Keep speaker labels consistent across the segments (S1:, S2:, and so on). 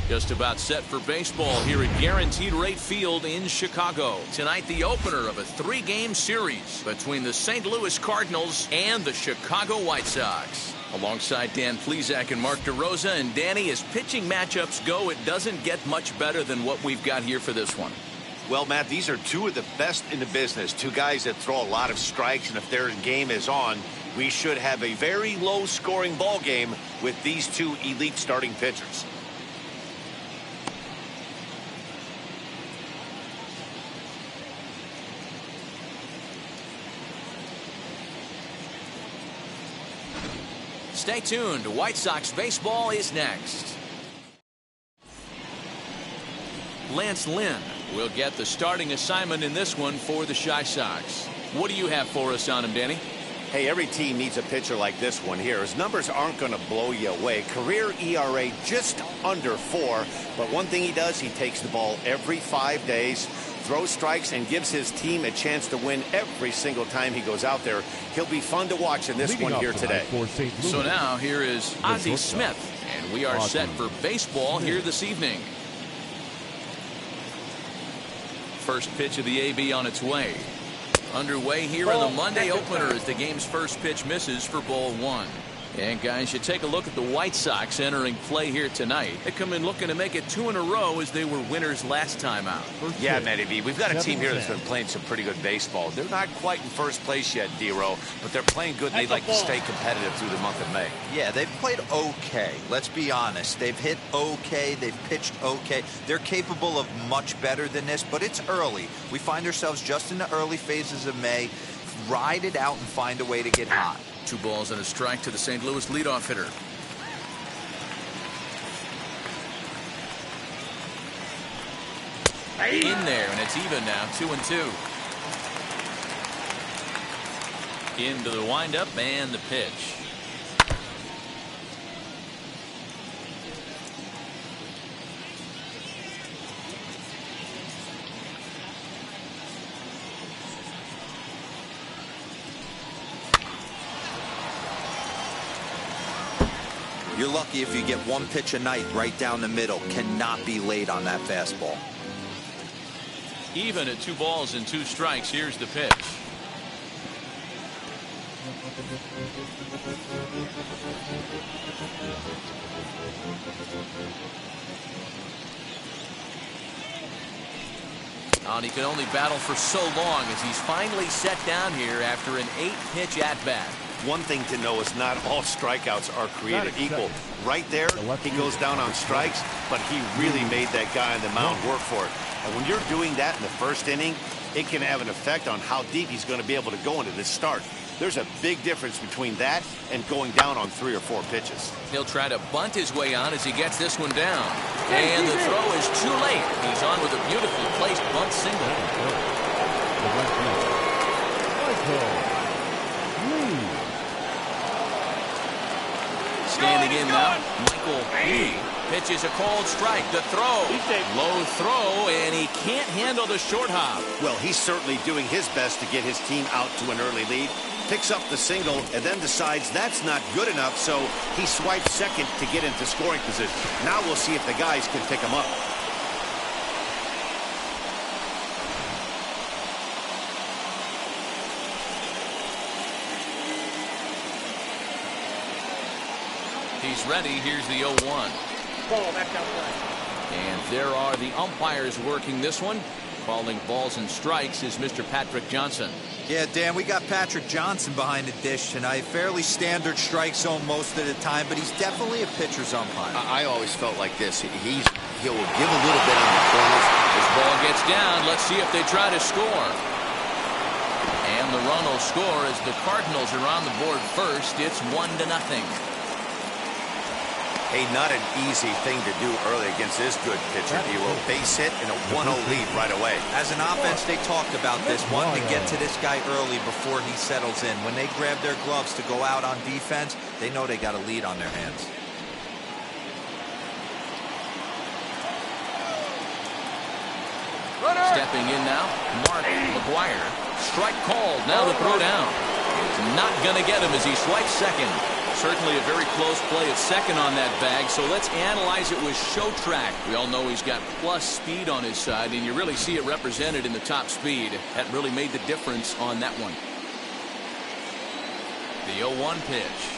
S1: Just about set for baseball here at Guaranteed Rate Field in Chicago. Tonight, the opener of a 3-game series between the St. Louis Cardinals and the Chicago White Sox. Alongside Dan Plesac and Mark DeRosa, and Danny, as pitching matchups go, it doesn't get much better than what we've got here for this one.
S2: Well, Matt, these are two of the best in the business. Two guys that throw a lot of strikes, and if their game is on, we should have a very low-scoring ball game with these two elite starting pitchers.
S1: Stay tuned. White Sox baseball is next. Lance Lynn will get the starting assignment in this one for the Chi Sox. What do you have for us on him, Danny?
S2: Hey, every team needs a pitcher like this one here. His numbers aren't going to blow you away. Career ERA just under 4. But one thing he does, he takes the ball every 5 days, throws strikes, and gives his team a chance to win every single time he goes out there. He'll be fun to watch in this one here today.
S1: So now here is Ozzie Smith, and we are set for baseball here this evening. First pitch of the AB on its way. Underway here in the Monday opener as the game's first pitch misses for ball 1. And guys, you take a look at the White Sox entering play here tonight. They come in looking to make it 2 in a row as they were winners last time out.
S2: Yeah, Matty B, we've got a team here that's been playing some pretty good baseball. They're not quite in first place yet, D-Row, but they're playing good, and they'd like to stay competitive through the month of May.
S3: Yeah, they've played okay. Let's be honest. They've hit okay. They've pitched okay. They're capable of much better than this, but it's early. We find ourselves just in the early phases of May. Ride it out and find a way to get hot.
S1: 2 balls and a strike to the St. Louis leadoff hitter. In there, and it's even now, 2-2. Into the windup and the pitch.
S3: You're lucky if you get 1 pitch a night right down the middle. Cannot be late on that fastball.
S1: Even at 2 balls and 2 strikes, here's the pitch. And he can only battle for so long as he's finally set down here after an 8-pitch at-bat.
S2: One thing to know is not all strikeouts are created equal. Right there, he goes down on strikes, but he really made that guy on the mound work for it. And when you're doing that in the first inning, it can have an effect on how deep he's going to be able to go into this start. There's a big difference between that and going down on 3 or 4 pitches.
S1: He'll try to bunt his way on as he gets this one down. And the throw is too late. He's on with a beautifully placed bunt single. Standing in now, Michael Lee pitches a called strike. The throw, low throw, and he can't handle the short hop.
S2: Well, he's certainly doing his best to get his team out to an early lead. Picks up the single and then decides that's not good enough, so he swipes second to get into scoring position. Now we'll see if the guys can pick him up.
S1: He's ready. Here's the 0-1. And there are the umpires working this one. Calling balls and strikes is Mr. Patrick Johnson.
S3: Yeah, Dan, we got Patrick Johnson behind the dish tonight. Fairly standard strike zone most of the time, but he's definitely a pitcher's umpire.
S2: I always felt like this. He'll give a little bit on the corners.
S1: This ball gets down. Let's see if they try to score. And the run will score as the Cardinals are on the board first. It's 1-0.
S2: Hey, not an easy thing to do early against this good pitcher. He will base hit and a 1-0 lead right away.
S3: As an offense, they talked about this, wanting to get to this guy early before he settles in. When they grab their gloves to go out on defense, they know they got a lead on their hands.
S1: Stepping in now, Mark Maguire. Strike called. Now the throw down. It's not going to get him as he swipes second. Certainly a very close play at second on that bag, so let's analyze it with show track. We all know he's got plus speed on his side, and you really see it represented in the top speed. That really made the difference on that one. The 0-1 pitch.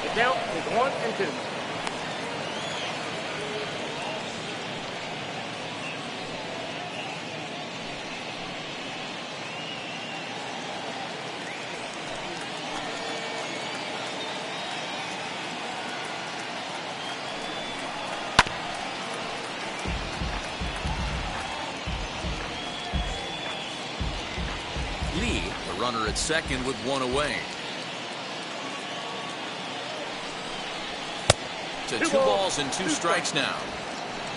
S4: The count is 1-2.
S1: Lee, the runner at second with one away. To 2 balls and 2 strikes now.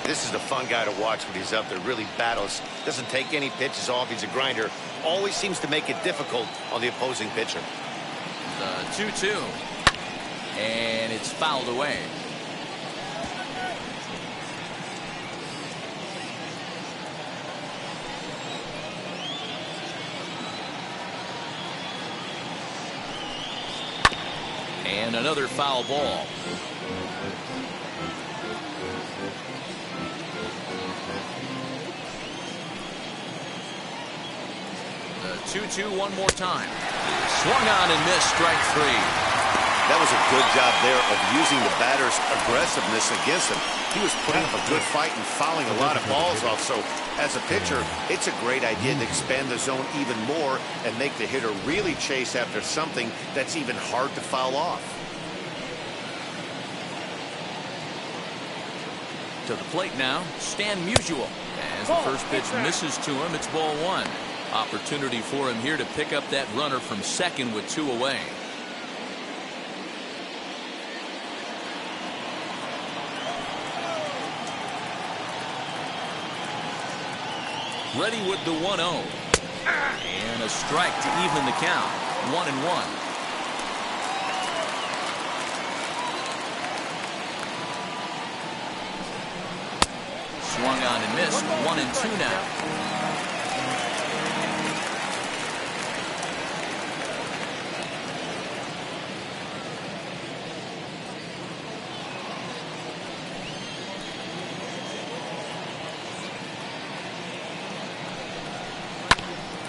S2: This is a fun guy to watch when he's up there. Really battles. Doesn't take any pitches off. He's a grinder. Always seems to make it difficult on the opposing pitcher.
S1: The 2-2. And it's fouled away. And another foul ball. The 2-2 one more time. Swung on and missed, strike 3.
S2: That was a good job there of using the batter's aggressiveness against him. He was putting up a good fight and fouling a lot of balls off. So as a pitcher, it's a great idea to expand the zone even more and make the hitter really chase after something that's even hard to foul off.
S1: To the plate now, Stan Musial. As the first pitch misses to him, it's ball 1. Opportunity for him here to pick up that runner from second with 2 away. Ready with the 1-0. And a strike to even the count. 1-1. Swung on and missed. 1-2 now.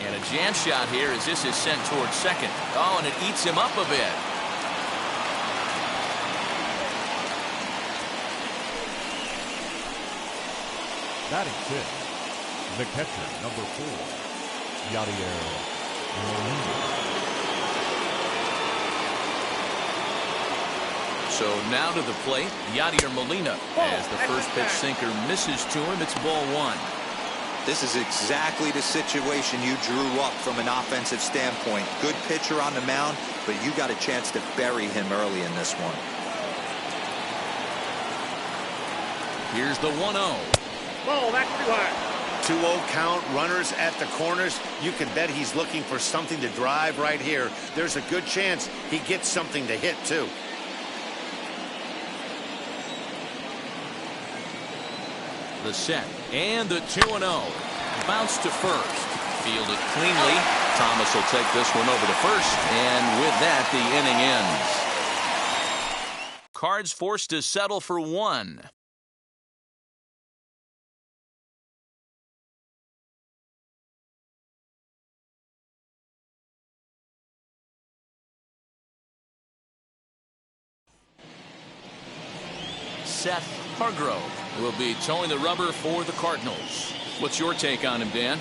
S1: And a jam shot here as this is sent towards second. Oh, and it eats him up a bit.
S5: Batting 6, the catcher, number 4, Yadier Molina.
S1: So now to the plate, Yadier Molina. As the first pitch sinker misses to him, it's ball 1.
S3: This is exactly the situation you drew up from an offensive standpoint. Good pitcher on the mound, but you got a chance to bury him early in this one.
S1: Here's the 1-0.
S4: Ball, that's too high.
S2: 2-0 count, runners at the corners. You can bet he's looking for something to drive right here. There's a good chance he gets something to hit, too.
S1: The set and the 2-0. Bounce to first. Fielded cleanly. Thomas will take this one over to first. And with that, the inning ends. Cards forced to settle for 1. Seth Hargrove will be towing the rubber for the Cardinals. What's your take on him, Dan?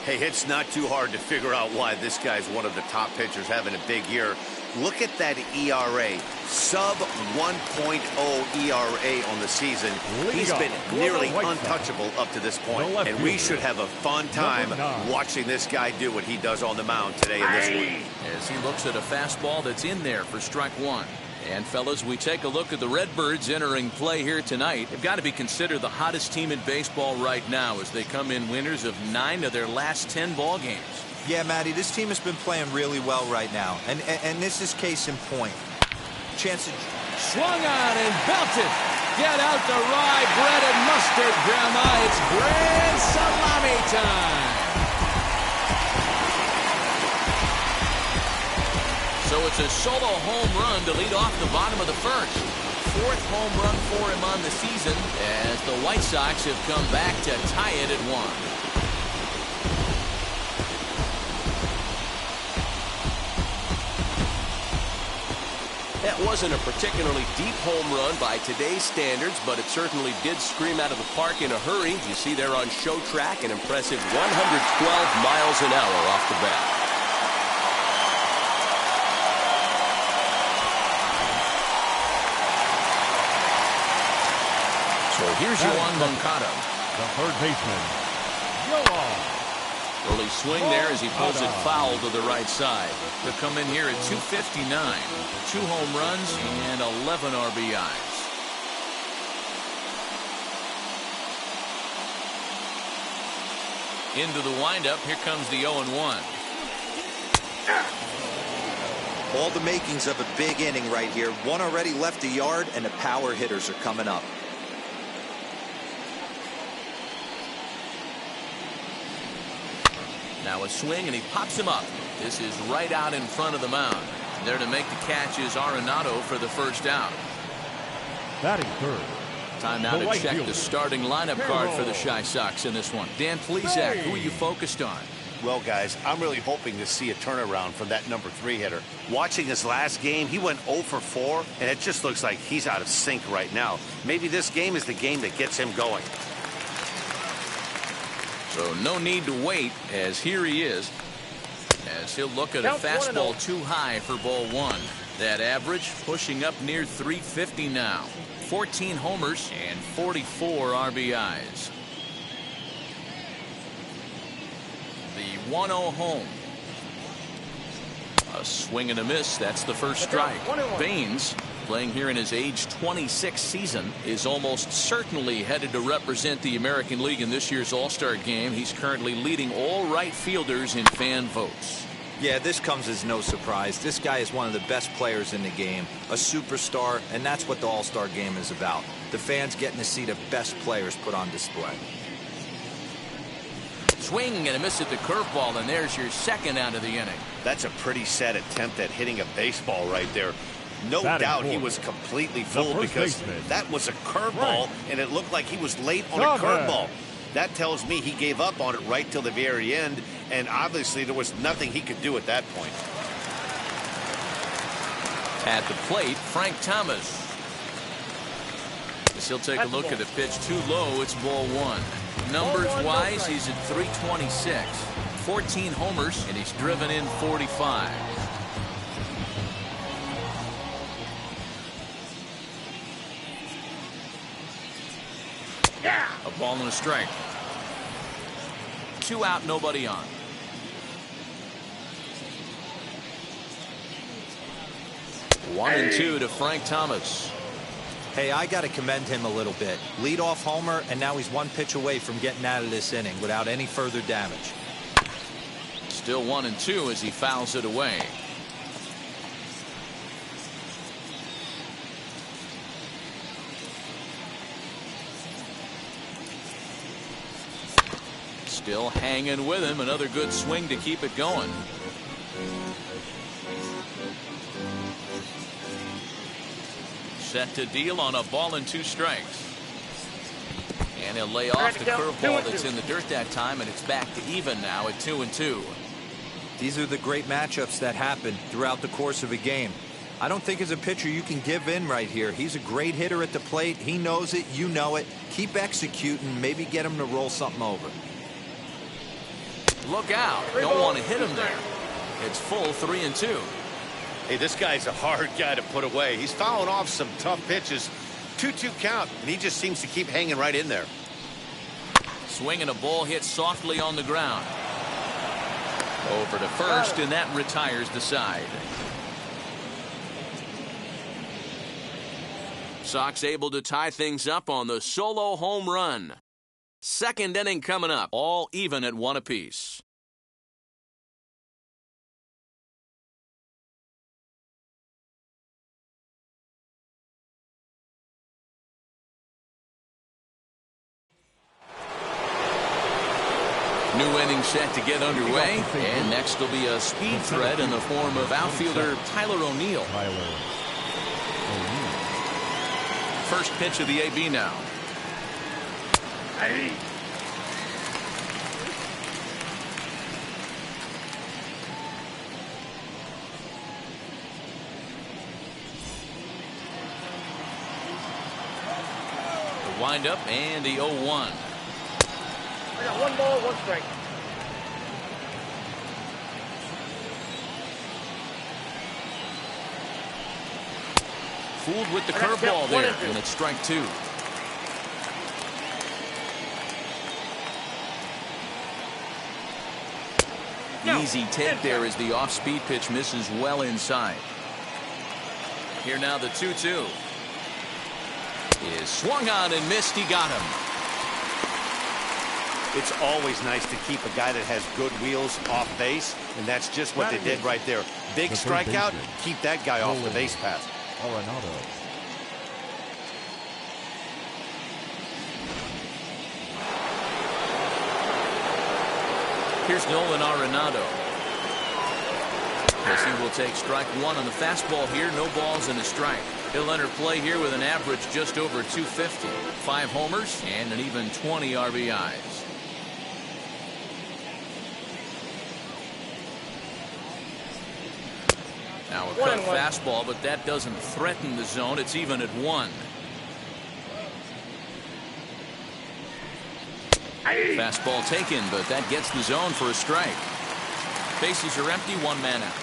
S2: Hey, it's not too hard to figure out why this guy's one of the top pitchers having a big year. Look at that ERA. Sub 1.0 ERA on the season. He's been nearly untouchable up to this point. And we should have a fun time watching this guy do what he does on the mound today in this one.
S1: As he looks at a fastball that's in there for strike 1. And fellas, we take a look at the Redbirds entering play here tonight. They've got to be considered the hottest team in baseball right now as they come in winners of 9 of their last 10 ball games.
S3: Yeah, Matty, this team has been playing really well right now. And this is case in point. Chance to
S1: Swung on and belted. Get out the rye bread and mustard, Grandma. It's grand salami time. So it's a solo home run to lead off the bottom of the first. Fourth home run for him on the season as the White Sox have come back to tie it at 1.
S6: That wasn't a particularly deep home run by today's standards, but it certainly did scream out of the park in a hurry. You see there on show track an impressive 112 miles an hour off the bat.
S1: So here's Johann Moncada.
S5: The third baseman, Johann.
S1: Early swing there as he pulls it foul to the right side. He'll come in here at 259. 2 home runs and 11 RBIs. Into the windup. Here comes the 0-1.
S3: All the makings of a big inning right here. One already left the yard, and the power hitters are coming up.
S1: Now a swing, and he pops him up. This is right out in front of the mound. There to make the catch is Arenado for the first out.
S5: Batting third.
S1: Time now to check the starting lineup card for the Chi Sox in this one. Dan Plesac, who are you focused on?
S2: Well, guys, I'm really hoping to see a turnaround from that number 3 hitter. Watching his last game, he went 0 for 4, and it just looks like he's out of sync right now. Maybe this game is the game that gets him going.
S1: So no need to wait, as here he is, as he'll look at a fastball too high for ball 1. That average pushing up near 350 now. 14 homers and 44 RBIs. The 1-0 home. A swing and a miss. That's the first strike. Baines, playing here in his age 26 season, is almost certainly headed to represent the American League in this year's All-Star game. He's currently leading all right fielders in fan votes.
S3: Yeah, this comes as no surprise. This guy is one of the best players in the game, a superstar, and that's what the All-Star game is about. The fans getting to see the best players put on display.
S1: Swing and a miss at the curveball, and there's your second out of the inning.
S2: That's a pretty sad attempt at hitting a baseball right there. No doubt he was completely fooled because that was a curveball, and it looked like he was late on a curveball. That tells me he gave up on it right till the very end, and obviously there was nothing he could do at that point.
S1: At the plate, Frank Thomas. As he'll take a look at the pitch too low, it's ball 1. Numbers-wise, he's at 326. 14 homers, and he's driven in 45. A ball and a strike. 2 out, nobody on. One and 2 to Frank Thomas.
S3: Hey, I got to commend him a little bit. Leadoff homer, and now he's 1 pitch away from getting out of this inning without any further damage.
S1: Still 1 and 2 as he fouls it away. Still hanging with him. Another good swing to keep it going. Set to deal on a ball and 2 strikes. And he'll lay off the curveball that's in the dirt that time, and it's back to even now at 2 and 2.
S3: These are the great matchups that happen throughout the course of a game. I don't think as a pitcher you can give in right here. He's a great hitter at the plate. He knows it. You know it. Keep executing. Maybe get him to roll something over.
S1: Look out. Don't want to hit him there. It's full 3 and 2.
S2: Hey, this guy's a hard guy to put away. He's fouling off some tough pitches. 2-2 count, and he just seems to keep hanging right in there.
S1: Swinging a ball hit softly on the ground. Over to first, and that retires the side. Sox able to tie things up on the solo home run. Second inning coming up, all even at 1 apiece. New inning set to get underway, and next will be a speed threat in the form of outfielder Tyler O'Neill. First pitch of the AB now.
S4: Hey.
S1: The windup and the 0-1.
S4: I got 1 ball, 1 strike.
S1: Fooled with the curveball there, and it's strike 2. Easy take there as the off-speed pitch misses well inside. Here now the 2-2. Is swung on and missed. He got him.
S2: It's always nice to keep a guy that has good wheels off base, and that's just what they did right there. Big strikeout, keep that guy off the base path.
S1: Here's Nolan Arenado. As he will take strike 1 on the fastball here. No balls and a strike. He'll enter play here with an average just over 250. 5 homers and an even 20 RBIs. Now a cut fastball, but that doesn't threaten the zone. It's even at 1. Fastball taken, but that gets the zone for a strike. Bases are empty, 1 man out.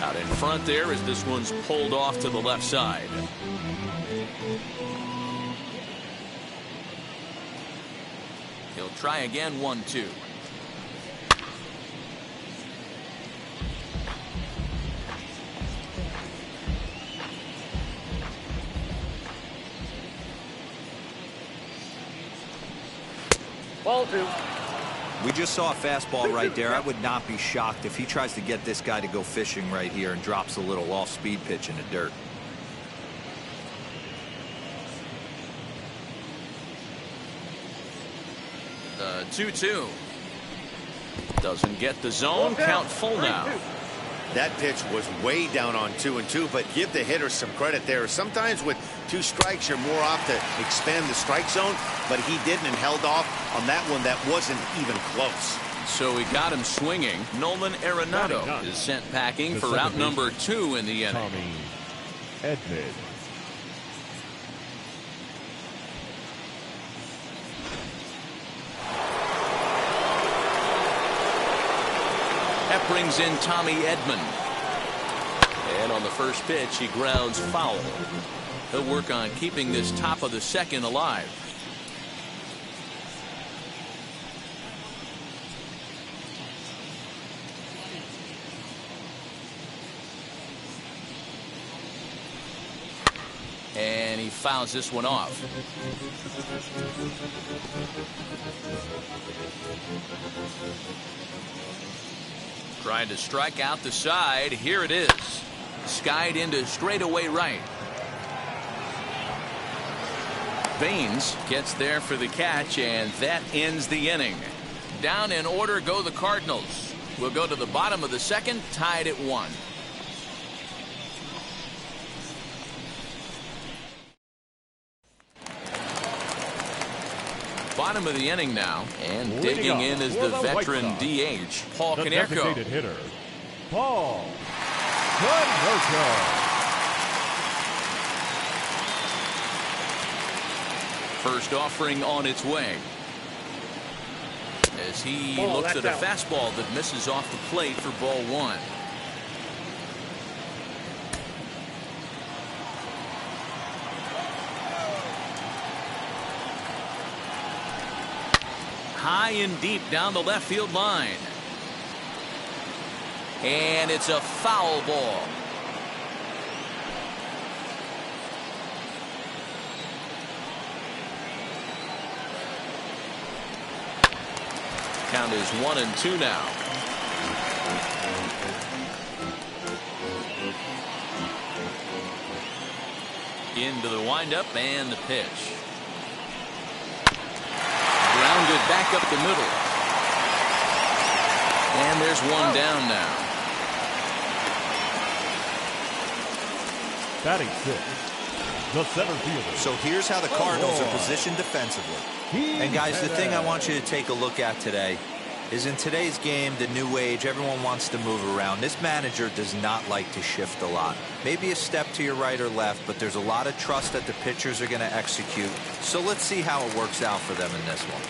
S1: Out in front there as this one's pulled off to the left side. He'll try again, 1-2.
S4: Ball 2.
S3: We just saw a fastball right there. I would not be shocked if he tries to get this guy to go fishing right here and drops a little off-speed pitch in the dirt.
S1: The 2-2. Doesn't get the zone. Count full now.
S2: That pitch was way down on 2-2, but give the hitter some credit there. Sometimes with 2 strikes, you're more off to expand the strike zone, but he didn't and held off on that one that wasn't even close.
S1: So he got him swinging. Nolan Arenado is sent packing for out number 2 in the inning.
S5: Edmund.
S1: That brings in Tommy Edman. And on the first pitch, he grounds foul. He'll work on keeping this top of the second alive. And he fouls this one off. Trying to strike out the side. Here it is. Skied into straightaway right. Baines gets there for the catch, and that ends the inning. Down in order go the Cardinals. We'll go to the bottom of the second, tied at 1. Bottom of the inning now, and digging in is the veteran DH, Paul
S5: The
S1: Konerko.
S5: designated hitter, Paul Konerko.
S1: First offering on its way. As he looks at a fastball that misses off the plate for ball 1. High and deep down the left field line. And it's a foul ball. Count is 1-2 now. Into the windup and the pitch. back up the middle. And there's one down now.
S5: Batting sixth, the center fielder.
S3: So here's how the Cardinals are positioned defensively. And guys, the thing I want you to take a look at today is in today's game, the new age, everyone wants to move around. This manager does not like to shift a lot. Maybe a step to your right or left, but there's a lot of trust that the pitchers are going to execute. So let's see how it works out for them in this one.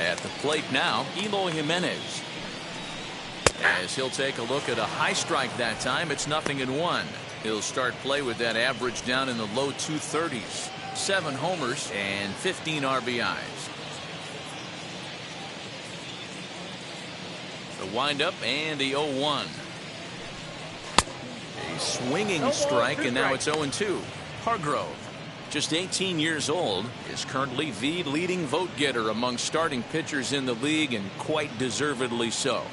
S1: At the plate now, Eloy Jimenez. As he'll take a look at a high strike that time, it's 0-1. He'll start play with that average down in the low 230s. 7 homers and 15 RBIs. The windup and the 0-1. A swinging strike, and now it's 0-2. Hargrove, just 18 years old, is currently the leading vote getter among starting pitchers in the league, and quite deservedly so.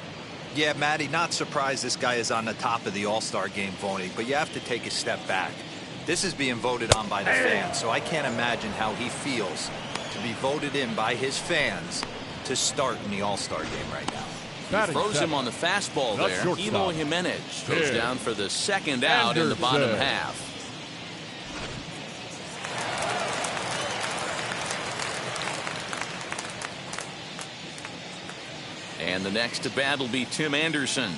S3: Yeah, Matty, not surprised this guy is on the top of the All-Star game voting, but you have to take a step back. This is being voted on by the fans, so I can't imagine how he feels to be voted in by his fans to start in the All-Star game right now.
S1: He throws him on the fastball there. Eloy Jimenez goes down for the second out in the bottom half. And the next to bat will be Tim Anderson,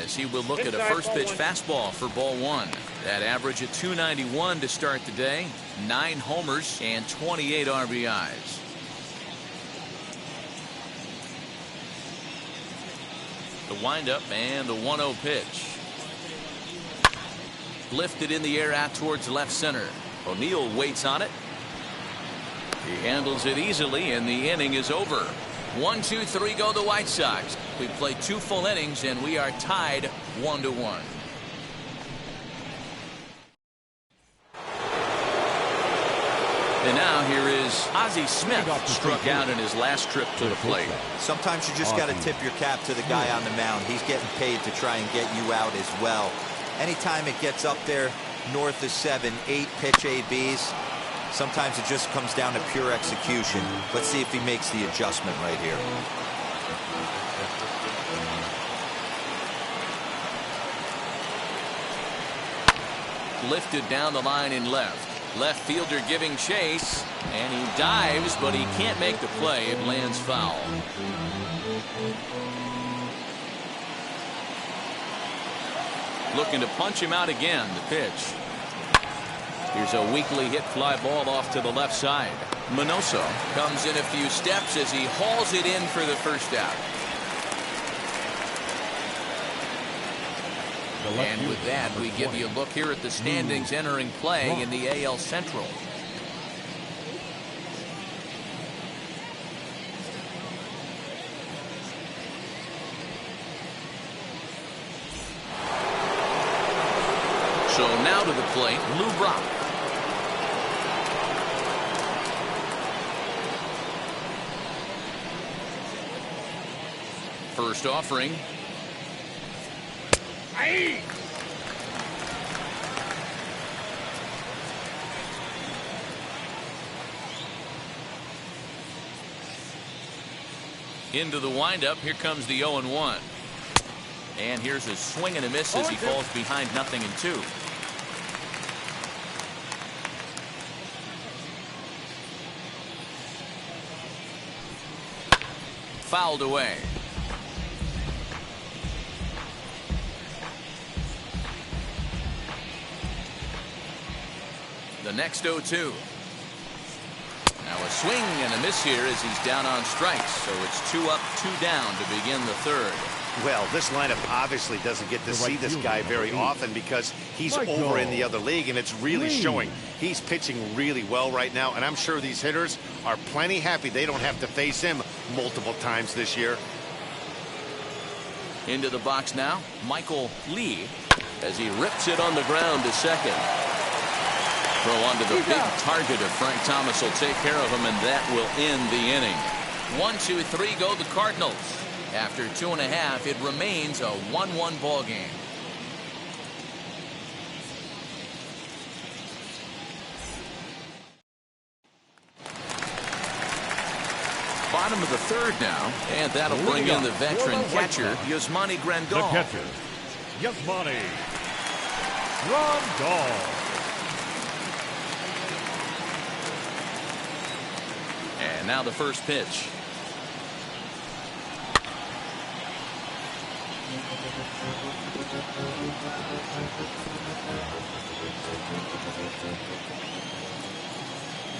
S1: as he will look at a first pitch fastball for ball 1. That average at 291 to start the day. 9 homers and 28 RBIs. The windup and the 1-0 pitch. Lifted in the air out towards left center. O'Neill waits on it. He handles it easily, and the inning is over. 1, 2, 3 go the White Sox. We played 2 full innings, and we are tied 1-1. And now here is Ozzie Smith, struck out in his last trip to the plate.
S3: Sometimes you just got to tip your cap to the guy on the mound. He's getting paid to try and get you out as well. Anytime it gets up there north of 7, 8 pitch ABs, sometimes it just comes down to pure execution. Let's see if he makes the adjustment right here.
S1: Lifted down the line in left. Left fielder giving chase, and he dives, but he can't make the play. It lands foul. Looking to punch him out again. The pitch. Here's a weakly hit fly ball off to the left side. Minoso comes in a few steps as he hauls it in for the first out. And with that, we give you a look here at the standings entering play in the AL Central. So now to the plate, Lou Brock. First offering. Into the windup. Here comes the 0-1. And here's a swing and a miss as he falls behind 0-2. Fouled away. The next 0-2. Now a swing and a miss here as he's down on strikes. So it's 2 up, 2 down to begin the third.
S2: Well, this lineup obviously doesn't get to see this guy very often because he's over in the other league, and it's really showing. He's pitching really well right now, and I'm sure these hitters are plenty happy they don't have to face him multiple times this year.
S1: Into the box now, Michael Lee, as he rips it on the ground to second. Throw onto the big target of Frank Thomas will take care of him, and that will end the inning. 1, 2, 3 go the Cardinals. After 2.5, it remains a 1-1 ball game. bottom of the third now, and that'll bring in the veteran catcher, Yasmani Grandal.
S5: The catcher, Yasmani Grandal.
S1: And now the first pitch.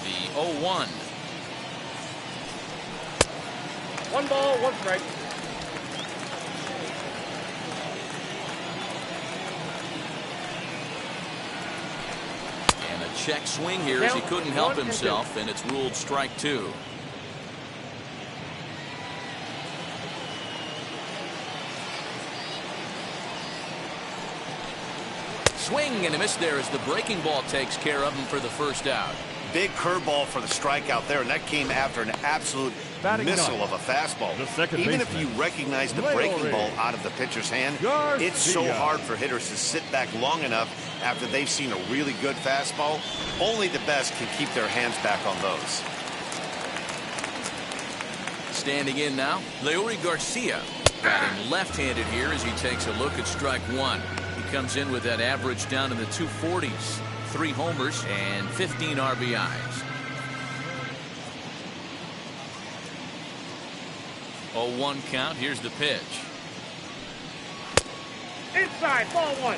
S1: The 0-1.
S4: 1 ball, 1 strike.
S1: And a check swing here as he couldn't help himself, and it's ruled strike 2. Swing and a miss there as the breaking ball takes care of him for the first out.
S2: Big curveball for the strikeout there, and that came after an absolute missile of a fastball. Even if you recognize the breaking ball out of the pitcher's hand, it's so hard for hitters to sit back long enough after they've seen a really good fastball. Only the best can keep their hands back on those.
S1: Standing in now, Leori Garcia, batting left-handed here as he takes a look at strike 1. He comes in with that average down in the 240s. 3 homers and 15 RBIs. 0-1 count. Here's the pitch.
S4: Inside, ball 1.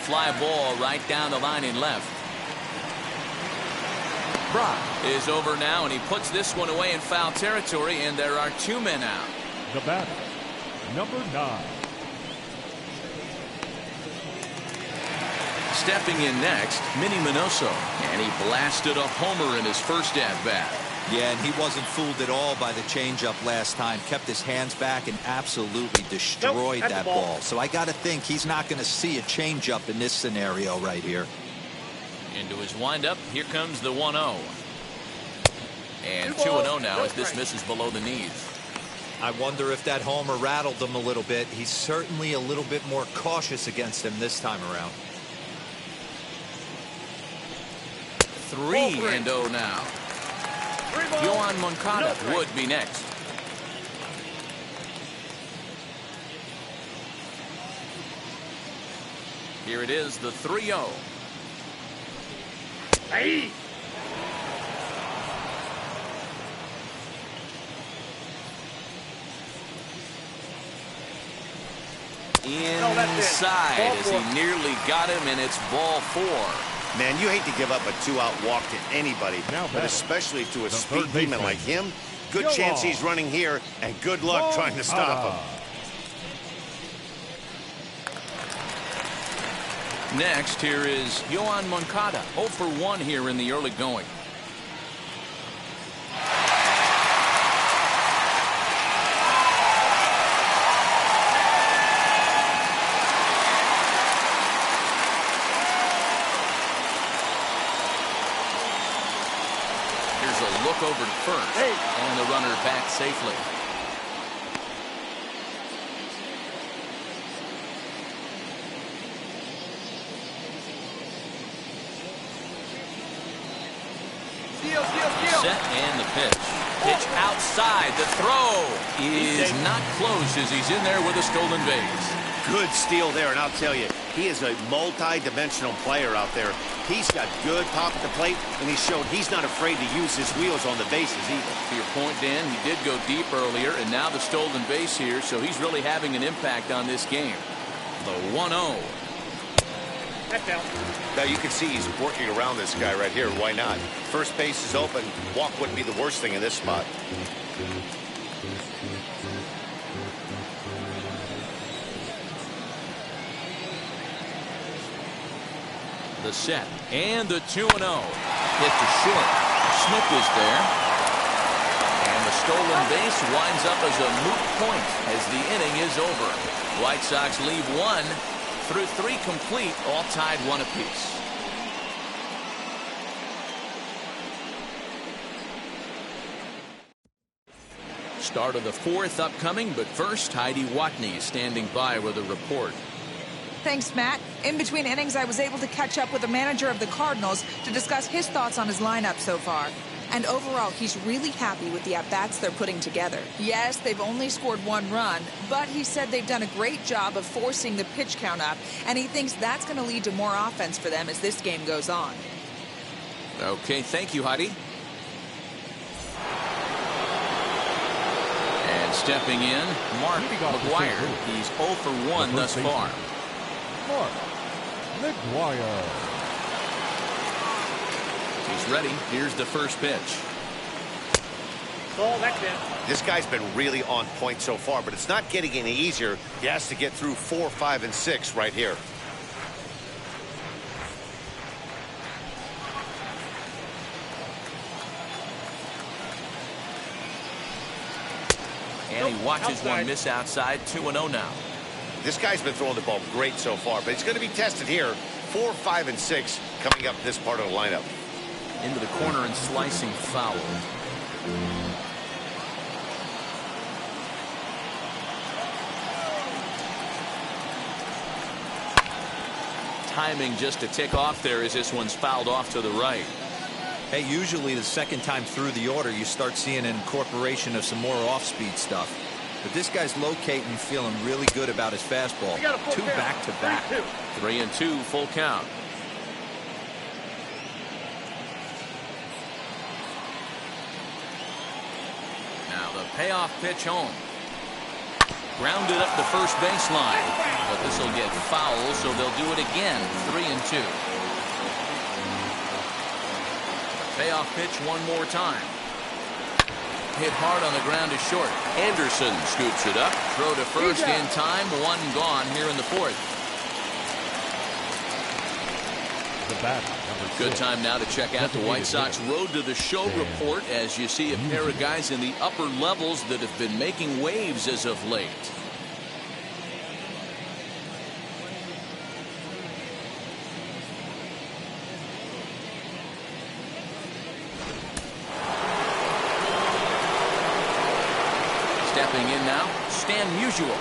S1: Fly ball right down the line in left. Brock is over now, and he puts this one away in foul territory, and there are 2 men out.
S5: The batter, number 9.
S1: Stepping in next, Minnie Minoso, and he blasted a homer in his first at-bat.
S3: Yeah, and he wasn't fooled at all by the changeup last time. Kept his hands back and absolutely destroyed that ball. So I got to think he's not going to see a changeup in this scenario right here.
S1: Into his windup, here comes the 1-0. And 2-0 now as this misses below the knees.
S3: I wonder if that homer rattled him a little bit. He's certainly a little bit more cautious against him this time around.
S1: 3-0 now. Johann Moncada would be next. Here it is, the 3-0.
S4: Hey.
S1: Inside as he nearly got him, and it's ball 4.
S2: Man, you hate to give up a 2-out walk to anybody, but especially to a speed demon like him. Good chance he's running here, and good luck trying to stop him.
S1: Next, here is Johann Moncada, 0 for 1 here in the early going. Here's a look over to first, and the runner back safely. Set and the pitch. Pitch outside. The throw is not close as he's in there with a stolen base.
S2: Good steal there, and I'll tell you, he is a multi-dimensional player out there. He's got good pop at the plate, and he showed he's not afraid to use his wheels on the bases either.
S1: To your point, Dan, he did go deep earlier, and now the stolen base here, so he's really having an impact on this game. The 1-0.
S2: Now you can see he's working around this guy right here. Why not? First base is open. Walk wouldn't be the worst thing in this spot.
S1: The set and the 2-0. Hit to short. Smith is there. And the stolen base winds up as a moot point as the inning is over. White Sox leave 1 through 3 complete, all tied 1 apiece. Start of the 4th upcoming, but first Heidi Watney standing by with a report.
S7: Thanks, Matt. In between innings, I was able to catch up with the manager of the Cardinals to discuss his thoughts on his lineup so far. And overall, he's really happy with the at-bats they're putting together. Yes, they've only scored 1 run, but he said they've done a great job of forcing the pitch count up, and he thinks that's going to lead to more offense for them as this game goes on.
S1: Okay, thank you, Heidi. And stepping in, Mark Maguire. He's 0 for 1 thus far.
S5: Mark Maguire.
S1: He's ready. Here's the first pitch.
S4: Ball, that's it.
S2: This guy's been really on point so far, but it's not getting any easier. He has to get through 4, 5, and 6 right here.
S1: And he watches one miss outside. 2-0 now.
S2: This guy's been throwing the ball great so far, but he's going to be tested here. 4, 5, and 6 coming up this part of the lineup.
S1: Into the corner and slicing foul. Timing just a tick off there as this one's fouled off to the right.
S3: Hey, usually the second time through the order, you start seeing an incorporation of some more off-speed stuff. But this guy's locating, feeling really good about his fastball. 2 back-to-back.
S1: 3-2, full count. Now the payoff pitch home. Grounded up the first baseline. But this will get foul, so they'll do it again. 3-2. Payoff pitch one more time. Hit hard on the ground to short. Anderson scoops it up. Throw to first in time. 1 gone here in the 4th.
S5: The bat, number 6.
S1: Good time now to check out the White Sox Road to the Show report as you see a pair of guys in the upper levels that have been making waves as of late. Stepping in now, Stan Musial.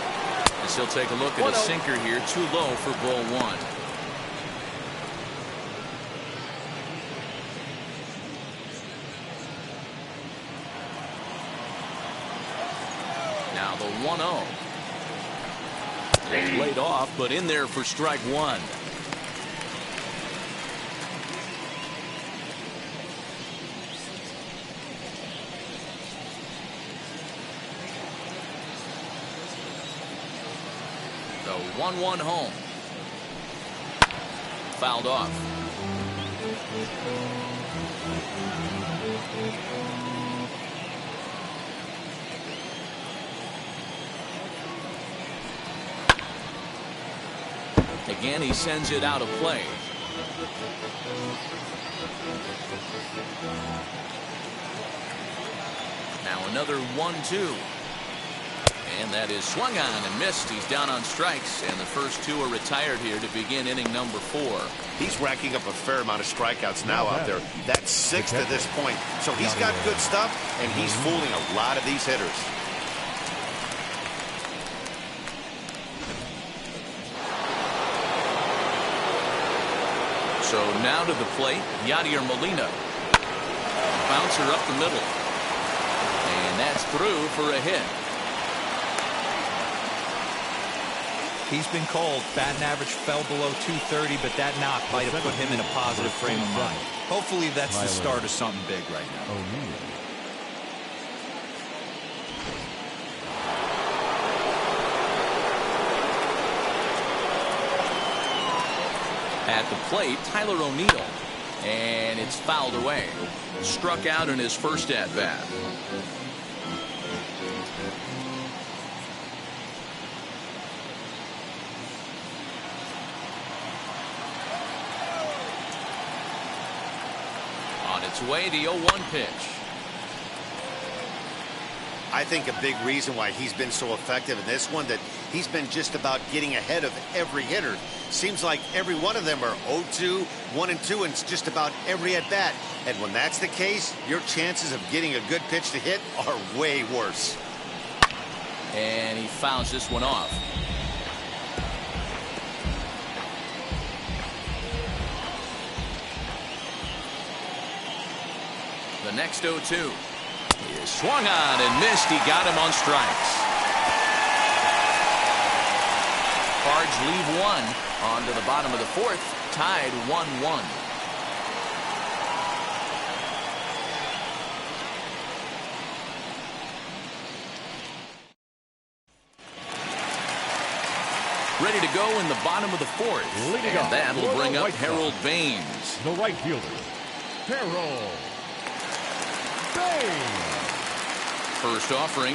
S1: As he'll take a look at a sinker here, too low for ball 1. Now the 1-0. Laid off, but in there for strike 1. The 1-1 home. Fouled off. Again, he sends it out of play. Now another 1-2. And that is swung on and missed. He's down on strikes, and the first 2 are retired here to begin inning number 4.
S2: He's racking up a fair amount of strikeouts now out there. That's 6 to this point. So he's got good stuff, and he's fooling a lot of these hitters.
S1: So now to the plate, Yadier Molina. Bouncer up the middle. And that's through for a hit.
S3: He's been called. Batting average fell below 230, but that knock might have put him in a positive frame of mind. Hopefully that's the start of something big right now.
S1: At the plate, Tyler O'Neill. And it's fouled away. Struck out in his first at-bat. On its way, the 0-1 pitch.
S2: I think a big reason why he's been so effective in this one, that he's been just about getting ahead of every hitter. Seems like every one of them are 0-2, 1-2, and it's just about every at-bat. And when that's the case, your chances of getting a good pitch to hit are way worse.
S1: And he fouls this one off. the next 0-2. He is swung on and missed. He got him on strikes. Cards leave one. On to the bottom of the fourth. Tied 1-1. Ready to go in the bottom of the fourth.
S5: Leading
S1: and
S5: up
S1: that will bring up
S5: White
S1: Harold
S5: Sox.
S1: Baines.
S5: The right fielder, Harold Baines.
S1: First offering.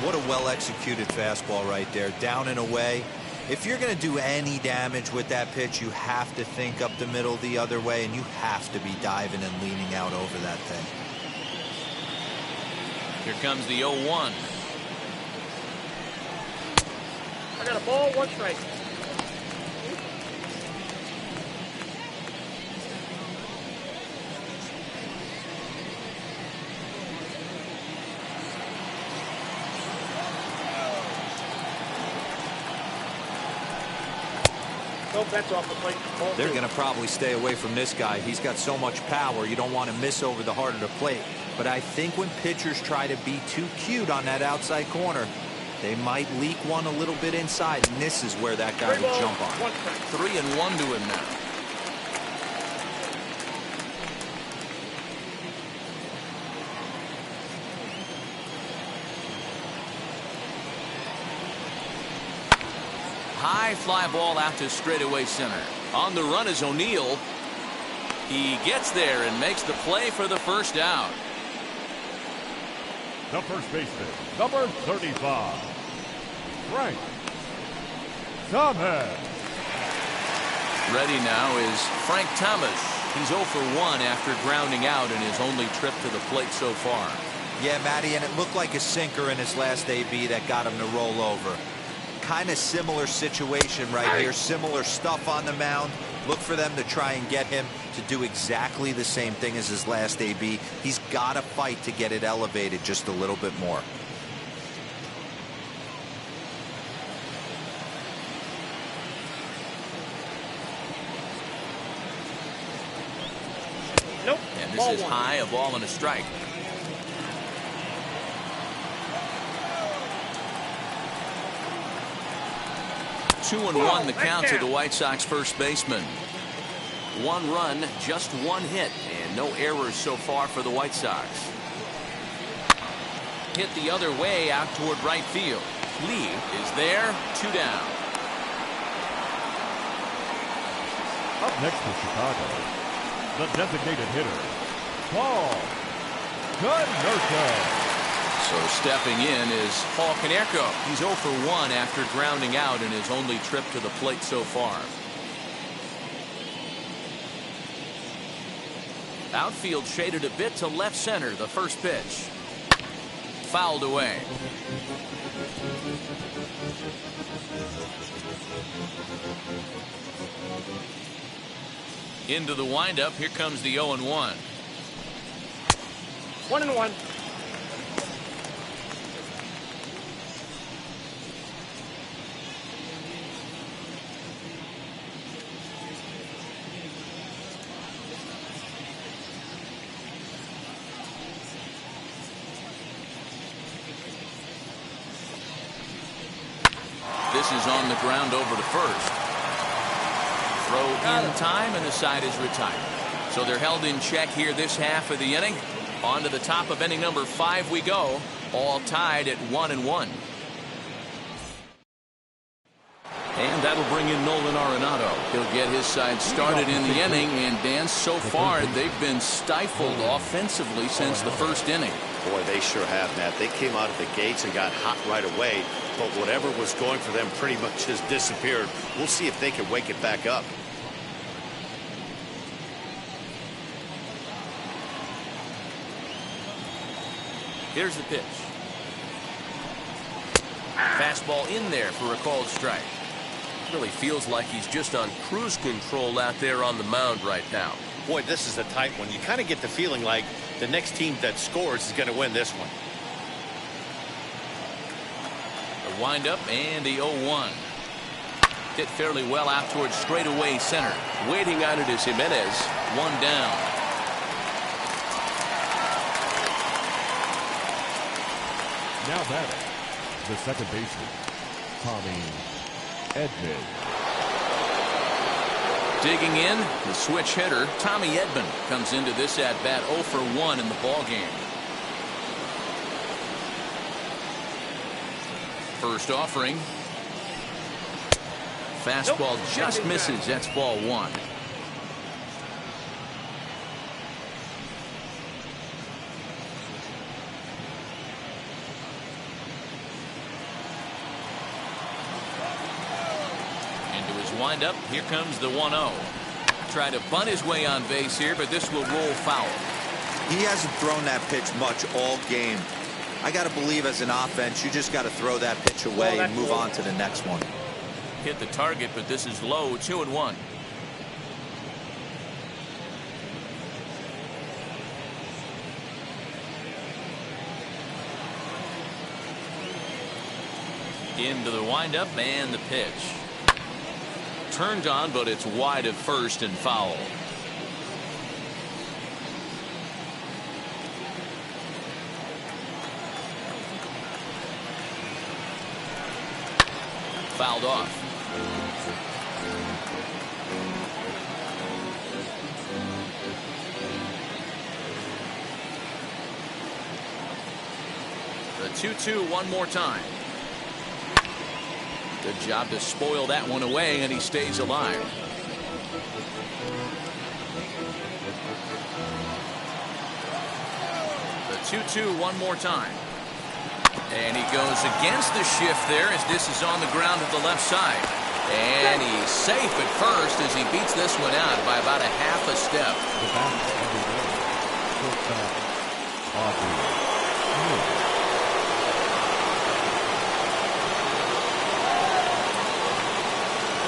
S3: What a well-executed fastball right there. Down and away. If you're going to do any damage with that pitch, you have to think up the middle the other way, and you have to be diving and leaning out over that thing.
S1: Here comes the 0-1.
S4: I got a ball, 1 strike. Nope, that's off the plate. Ball
S3: They're
S4: 2.
S3: going to probably stay away from this guy. He's got so much power, you don't want to miss over the heart of the plate. But I think when pitchers try to be too cute on that outside corner, they might leak one a little bit inside, and this is where that guy
S4: 3
S3: would
S4: balls,
S3: jump on.
S4: 1 strike.
S1: 3-1 to him now. High fly ball out to straightaway center. On the run is O'Neill. He gets there and makes the play for the first out.
S5: The first baseman, number 35, Frank Thomas.
S1: Ready now is Frank Thomas. He's 0 for 1 after grounding out in his only trip to the plate so far.
S3: Yeah, Matty, and it looked like a sinker in his last AB that got him to roll over. Kind of similar situation right here. Similar stuff on the mound. Look for them to try and get him to do exactly the same thing as his last AB. He's got to fight to get it elevated just a little bit more.
S4: Nope.
S1: And this
S4: ball
S1: is
S4: 1.
S1: high, a ball and a strike. Two and one the count to the White Sox first baseman. 1 run, just 1 hit, and no errors so far for the White Sox. Hit the other way out toward right field. Lee is there, 2 down.
S5: Up next to Chicago, the designated hitter, Paul Konerko.
S1: So stepping in is Paul Konerko. He's 0 for 1 after grounding out in his only trip to the plate so far. Outfield shaded a bit to left center. The first pitch. Fouled away. Into the windup. Here comes the 0-1.
S4: 1-1.
S1: This is on the ground over to first. Throw in time, and the side is retired. So they're held in check here this half of the inning. On to the top of inning number 5 we go. All tied at 1-1. And that'll bring in Nolan Arenado. He'll get his side started in the inning. And Dan, so far they've been stifled offensively since the first inning.
S2: Boy, they sure have, Matt. They came out of the gates and got hot right away, but whatever was going for them pretty much has disappeared. We'll see if they can wake it back up.
S1: Here's the pitch. Fastball in there for a called strike. Really feels like he's just on cruise control out there on the mound right now.
S2: Boy, this is a tight one. You kind of get the feeling like the next team that scores is going to win this one.
S1: The windup and the 0-1. Hit fairly well out towards straightaway center.
S6: Waiting on it is Jimenez.
S1: One down.
S5: Now batting, the second baseman, Tommy Edman.
S1: Digging in, the switch hitter, Tommy Edman, comes into this at-bat 0 for 1 in the ballgame. First offering. Fastball just misses. That's ball 1. Into his windup. Here comes the 1-0. Tried to bunt his way on base here, but this will roll foul.
S3: He hasn't thrown that pitch much all game. I got to believe as an offense, you just got to throw that pitch away and move on to the next one.
S1: Hit the target, but this is low. 2-1. Into the windup and the pitch. Turned on, but it's wide at first and foul. Fouled off. The 2-2 one more time. Good job to spoil that one away, and he stays alive. The 2-2 one more time. And he goes against the shift there as this is on the ground at the left side. And he's safe at first as he beats this one out by about a half a step.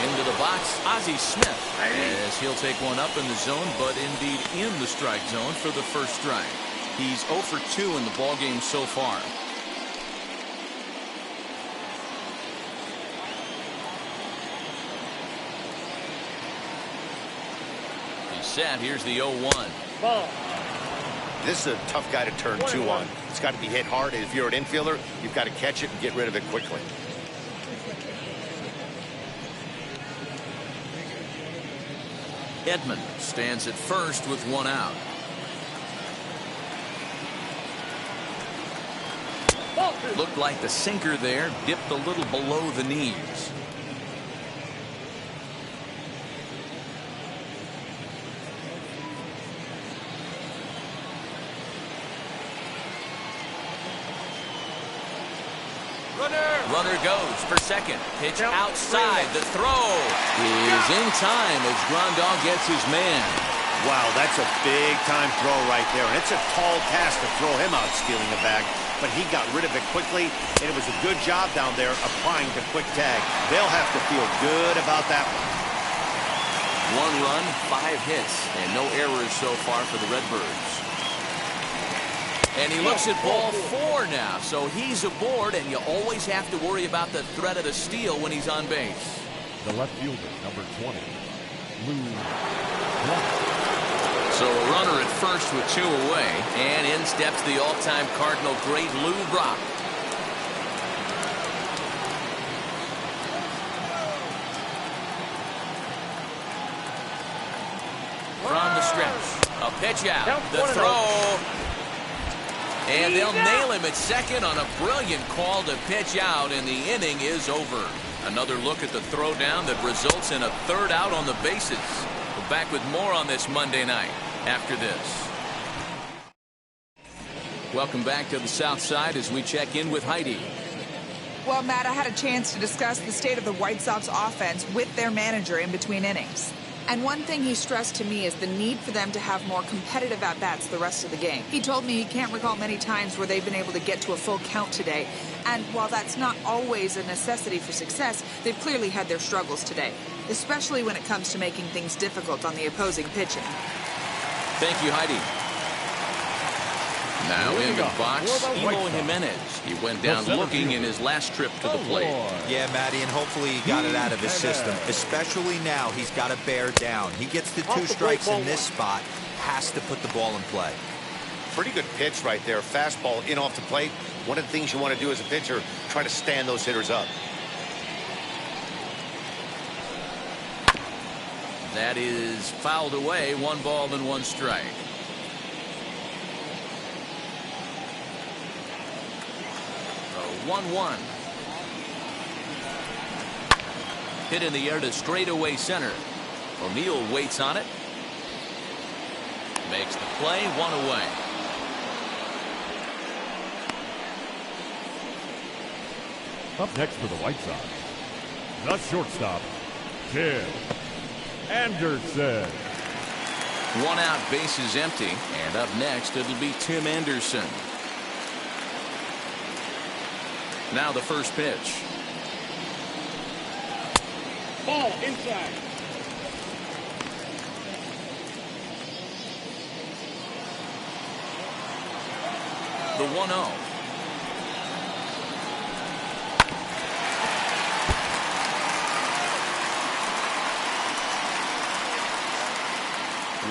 S1: Into the box, Ozzie Smith, as he'll take one up in the zone, but indeed in the strike zone for the first strike. He's 0 for 2 in the ballgame so far. He's set. Here's the 0-1.
S4: Ball.
S2: This is a tough guy to turn 2 on. It's got to be hit hard. If you're an infielder, you've got to catch it and get rid of it quickly.
S1: Edman stands at first with one out. Looked like the sinker there dipped a little below the knees. Runner goes for second. Pitch outside. The throw is in time as Grandal gets his man.
S2: Wow, that's a big-time throw right there. And it's a tall task to throw him out stealing a bag. But he got rid of it quickly, and it was a good job down there applying the quick tag. They'll have to feel good about that one.
S1: 1 run, 5 hits, and no errors so far for the Redbirds. And he looks at ball 4 now, so he's aboard, and you always have to worry about the threat of the steal when he's on base.
S5: The left fielder, number 20, Lou.
S1: So a runner at first with 2 away, and in steps the all-time Cardinal great Lou Brock. From the stretch, a pitch out, the throw. And they'll nail him at second on a brilliant call to pitch out, and the inning is over. Another look at the throwdown that results in a 3rd out on the bases. We're back with more on this Monday night after this. Welcome back to the South Side as we check in with Heidi.
S7: Well, Matt, I had a chance to discuss the state of the White Sox offense with their manager in between innings. And one thing he stressed to me is the need for them to have more competitive at-bats the rest of the game. He told me he can't recall many times where they've been able to get to a full count today. And while that's not always a necessity for success, they've clearly had their struggles today, especially when it comes to making things difficult on the opposing pitching.
S1: Thank you, Heidi. Now in the box,
S5: For the White
S1: Eloy
S5: Sox.
S1: Jimenez. He went down
S5: center
S1: looking
S5: fielder,
S1: in his last trip to the plate.
S3: Yeah, Matty, and hopefully he got it out of his system. Especially now, he's got to bear down. He gets the
S4: Off
S3: 2
S4: the
S3: strikes
S4: plate,
S3: in this spot, has to put the ball in play.
S2: Pretty good pitch right there. Fastball in off the plate. One of the things you want to do as a pitcher, try to stand those hitters up.
S1: That is fouled away. 1 ball and 1 strike. The 1-1. Hit in the air to straightaway center. O'Neill waits on it. Makes the play. 1 away.
S5: Up next for the White Sox, the shortstop, Tim Anderson.
S1: 1 out, bases empty. And up next, it'll be Tim Anderson. Now the first pitch.
S4: Ball inside.
S1: The 1-0.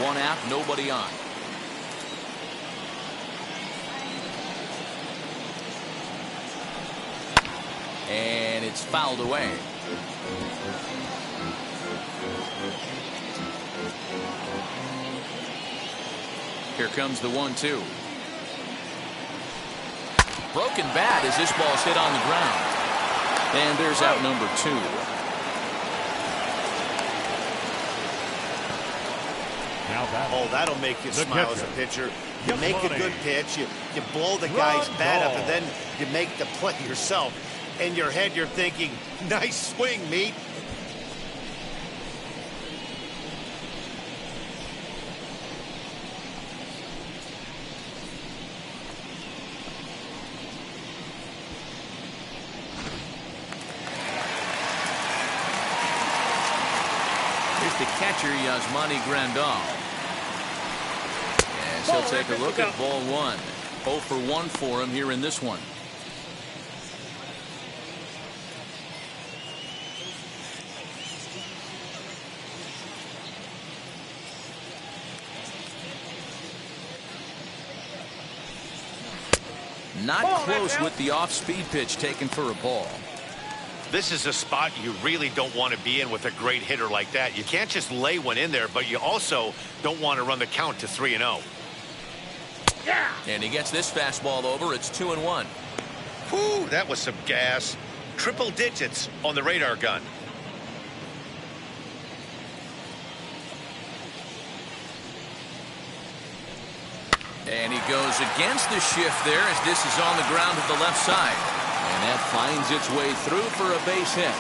S1: One out, nobody on. And it's fouled away. Here comes the 1-2. Broken bat as this ball's hit on the ground. And there's out number 2.
S2: Oh, that'll make you smile as a pitcher. You make a good pitch, you blow the guy's bat up, and then you make the play yourself. In your head, you're thinking, nice swing, meat.
S1: Here's the catcher, Yasmani Grandal. As he'll take a look at ball 1. 0 for 1 for him here in this one. Not close with the off-speed pitch taken for a ball.
S2: This is a spot you really don't want to be in with a great hitter like that. You can't just lay one in there, but you also don't want to run the count to 3-0.
S4: Yeah.
S1: And he gets this fastball over. It's 2-1.
S2: Whew, that was some gas. Triple digits on the radar gun.
S1: And he goes against the shift there as this is on the ground to the left side. And that finds its way through for a base hit.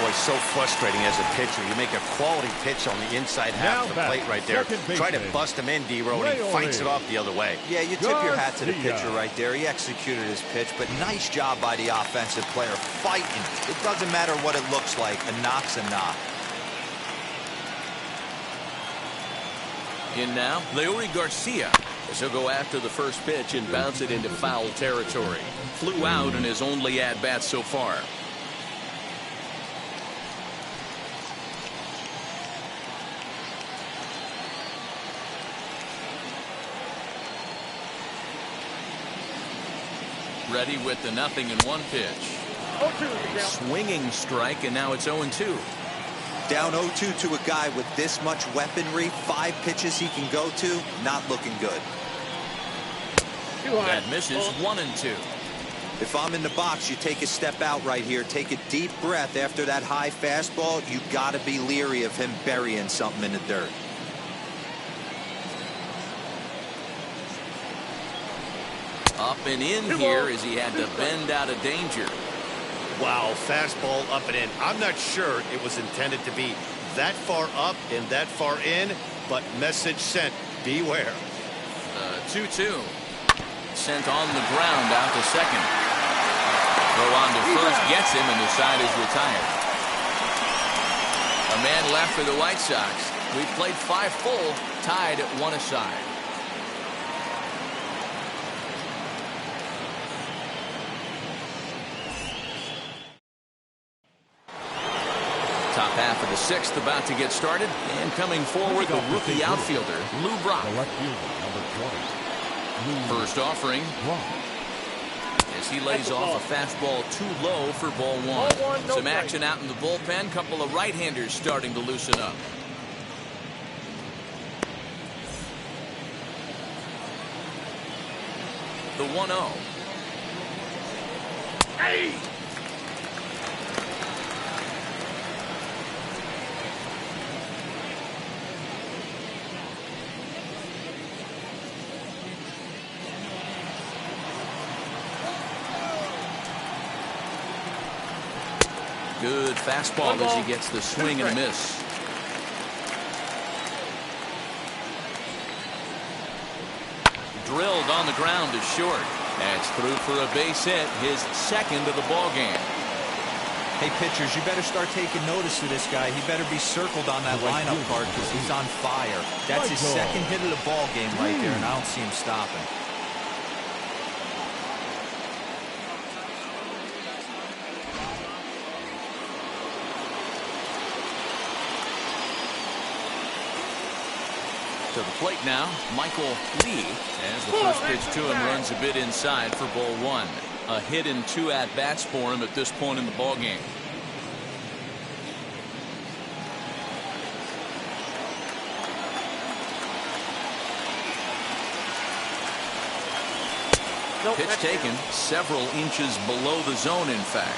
S2: Boy, so frustrating as a pitcher. You make a quality pitch on the inside half of the plate right there. Try to bust him in, D-Row, and he fights it off the other way.
S3: Yeah, you tip your hat to the pitcher right there. He executed his pitch, but nice job by the offensive player fighting. It doesn't matter what it looks like. A knock's a knock.
S1: In now, Leori Garcia, as he'll go after the first pitch and bounce it into foul territory. Flew out in his only at-bat so far. Ready with the 0-1 pitch.
S4: 0-2.
S1: Swinging strike, and now it's 0-2.
S3: Down 0-2 to a guy with this much weaponry, 5 pitches he can go to, not looking good.
S1: That misses. 1-2.
S3: If I'm in the box, you take a step out right here, take a deep breath after that high fastball. You got to be leery of him burying something in the dirt.
S1: Up and in here as he had to bend out of danger.
S2: Wow, fastball up and in. I'm not sure it was intended to be that far up and that far in, but message sent. Beware.
S1: 2-2. Sent on the ground out to second. Throw on to first gets him, and the side is retired. A man left for the White Sox. We've played 5 full, tied at 1 aside. Top half of the sixth about to get started. And coming forward, the rookie outfielder, Lou Brock.
S5: The left fielder, number 20.
S1: First offering. As he lays off a fastball too low for ball one. Some action out in the bullpen. Couple of right-handers starting to loosen up. The 1-0.
S4: Hey!
S1: Good fastball as he gets the swing and a miss. Drilled on the ground to short. That's through for a base hit, his second of the ball game.
S3: Hey, pitchers, you better start taking notice of this guy. He better be circled on that lineup card because he's on fire. That's his second hit of the ball game right there, and I don't see him stopping.
S1: To the plate now, Michael Lee, as the first pitch to him runs a bit inside for ball one. A hit in 2 at-bats for him at this point in the ball game. Pitch taken several inches below the zone, in fact.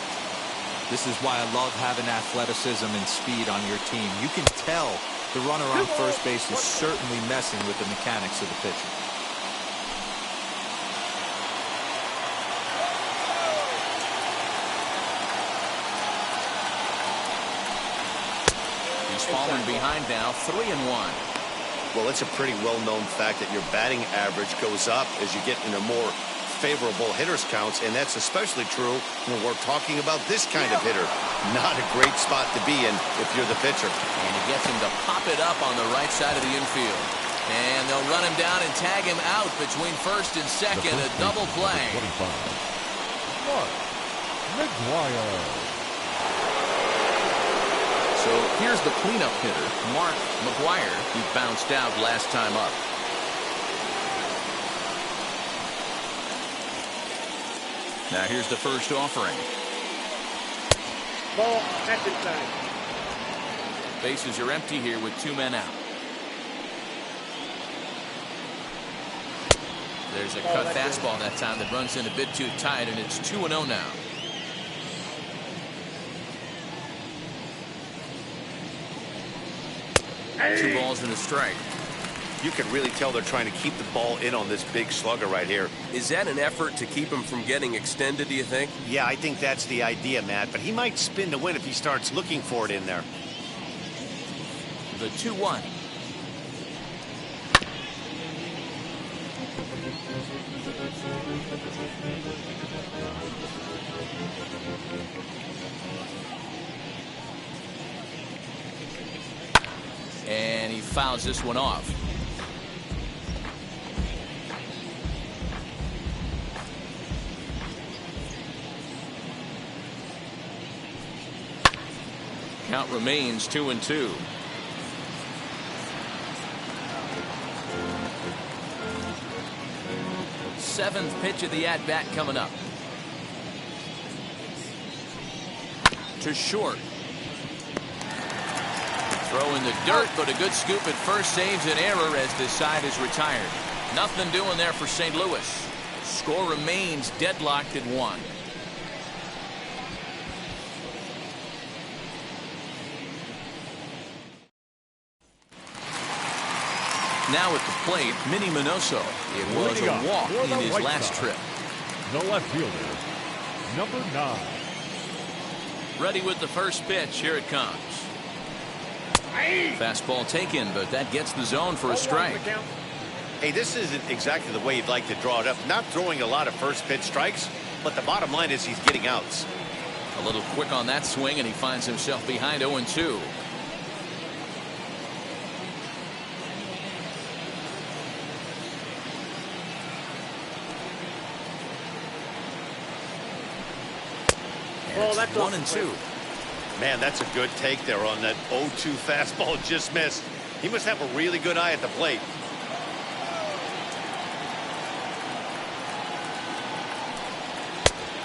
S3: This is why I love having athleticism and speed on your team. You can tell the runner on first base is certainly messing with the mechanics of the pitcher.
S1: He's fallen behind now, 3-1.
S2: Well, it's a pretty well-known fact that your batting average goes up as you get into more favorable hitters counts, and that's especially true when we're talking about this kind of hitter. Not a great spot to be in if you're the pitcher.
S1: And he gets him to pop it up on the right side of the infield. And they'll run him down and tag him out between first and second. A double play.
S5: Maguire.
S1: So here's the cleanup hitter, Mark Maguire. He bounced out last time up. Now here's the first offering.
S4: Ball, that's inside.
S1: Bases are empty here with 2 men out. There's a cut fastball that time that runs in a bit too tight, and it's 2-0 now.
S4: Hey.
S1: 2 balls and a strike.
S2: You can really tell they're trying to keep the ball in on this big slugger right here.
S6: Is that an effort to keep him from getting extended, do you think?
S2: Yeah, I think that's the idea, Matt, but he might spin to win if he starts looking for it in there.
S1: The 2-1. And he fouls this one off. Count remains 2-2. Seventh pitch of the at-bat coming up. To short. Throw in the dirt, but a good scoop at first saves an error as this side is retired. Nothing doing there for St. Louis. Score remains deadlocked at 1. Now at the plate, Minnie Minoso. It was a walk in his last trip.
S5: The left fielder, number 9.
S1: Ready with the first pitch. Here it comes. Fastball taken, but that gets the zone for a strike.
S2: Hey, this isn't exactly the way you'd like to draw it up. Not throwing a lot of first pitch strikes, but the bottom line is he's getting outs.
S1: A little quick on that swing, and he finds himself behind 0-2. And it's 1-2.
S2: Man, that's a good take there on that 0-2 fastball. Just missed. He must have a really good eye at the plate.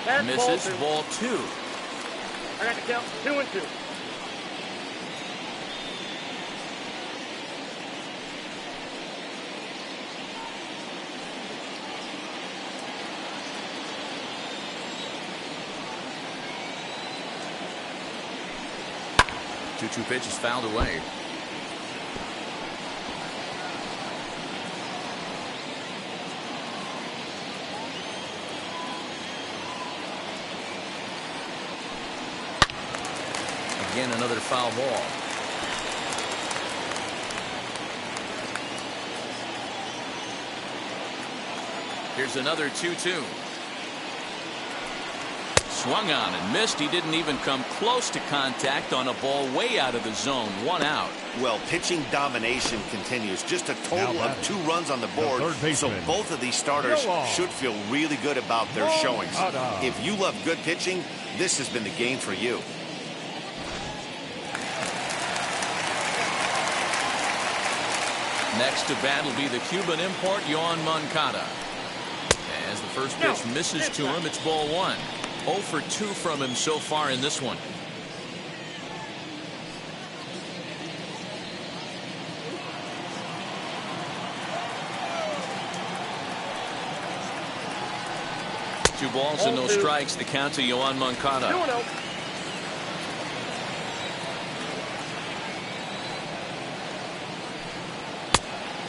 S4: That's
S1: Misses
S4: ball 2.
S1: ball 2.
S4: I got the count 2-2.
S1: Two pitch is fouled away. Again, another foul ball. Here's another 2-2. Swung on and missed. He didn't even come close to contact on a ball way out of the zone. 1 out.
S2: Well, pitching domination continues. Just a total of 2 runs on the board. So both of these starters should feel really good about their showings. If you love good pitching, this has been the game for you.
S1: Next to bat will be the Cuban import, Johann Moncada. As the first pitch misses to him, it's ball 1. 0 for 2 from him so far in this one. Two balls and no strikes. The count to Johann Moncada.
S4: 2-0.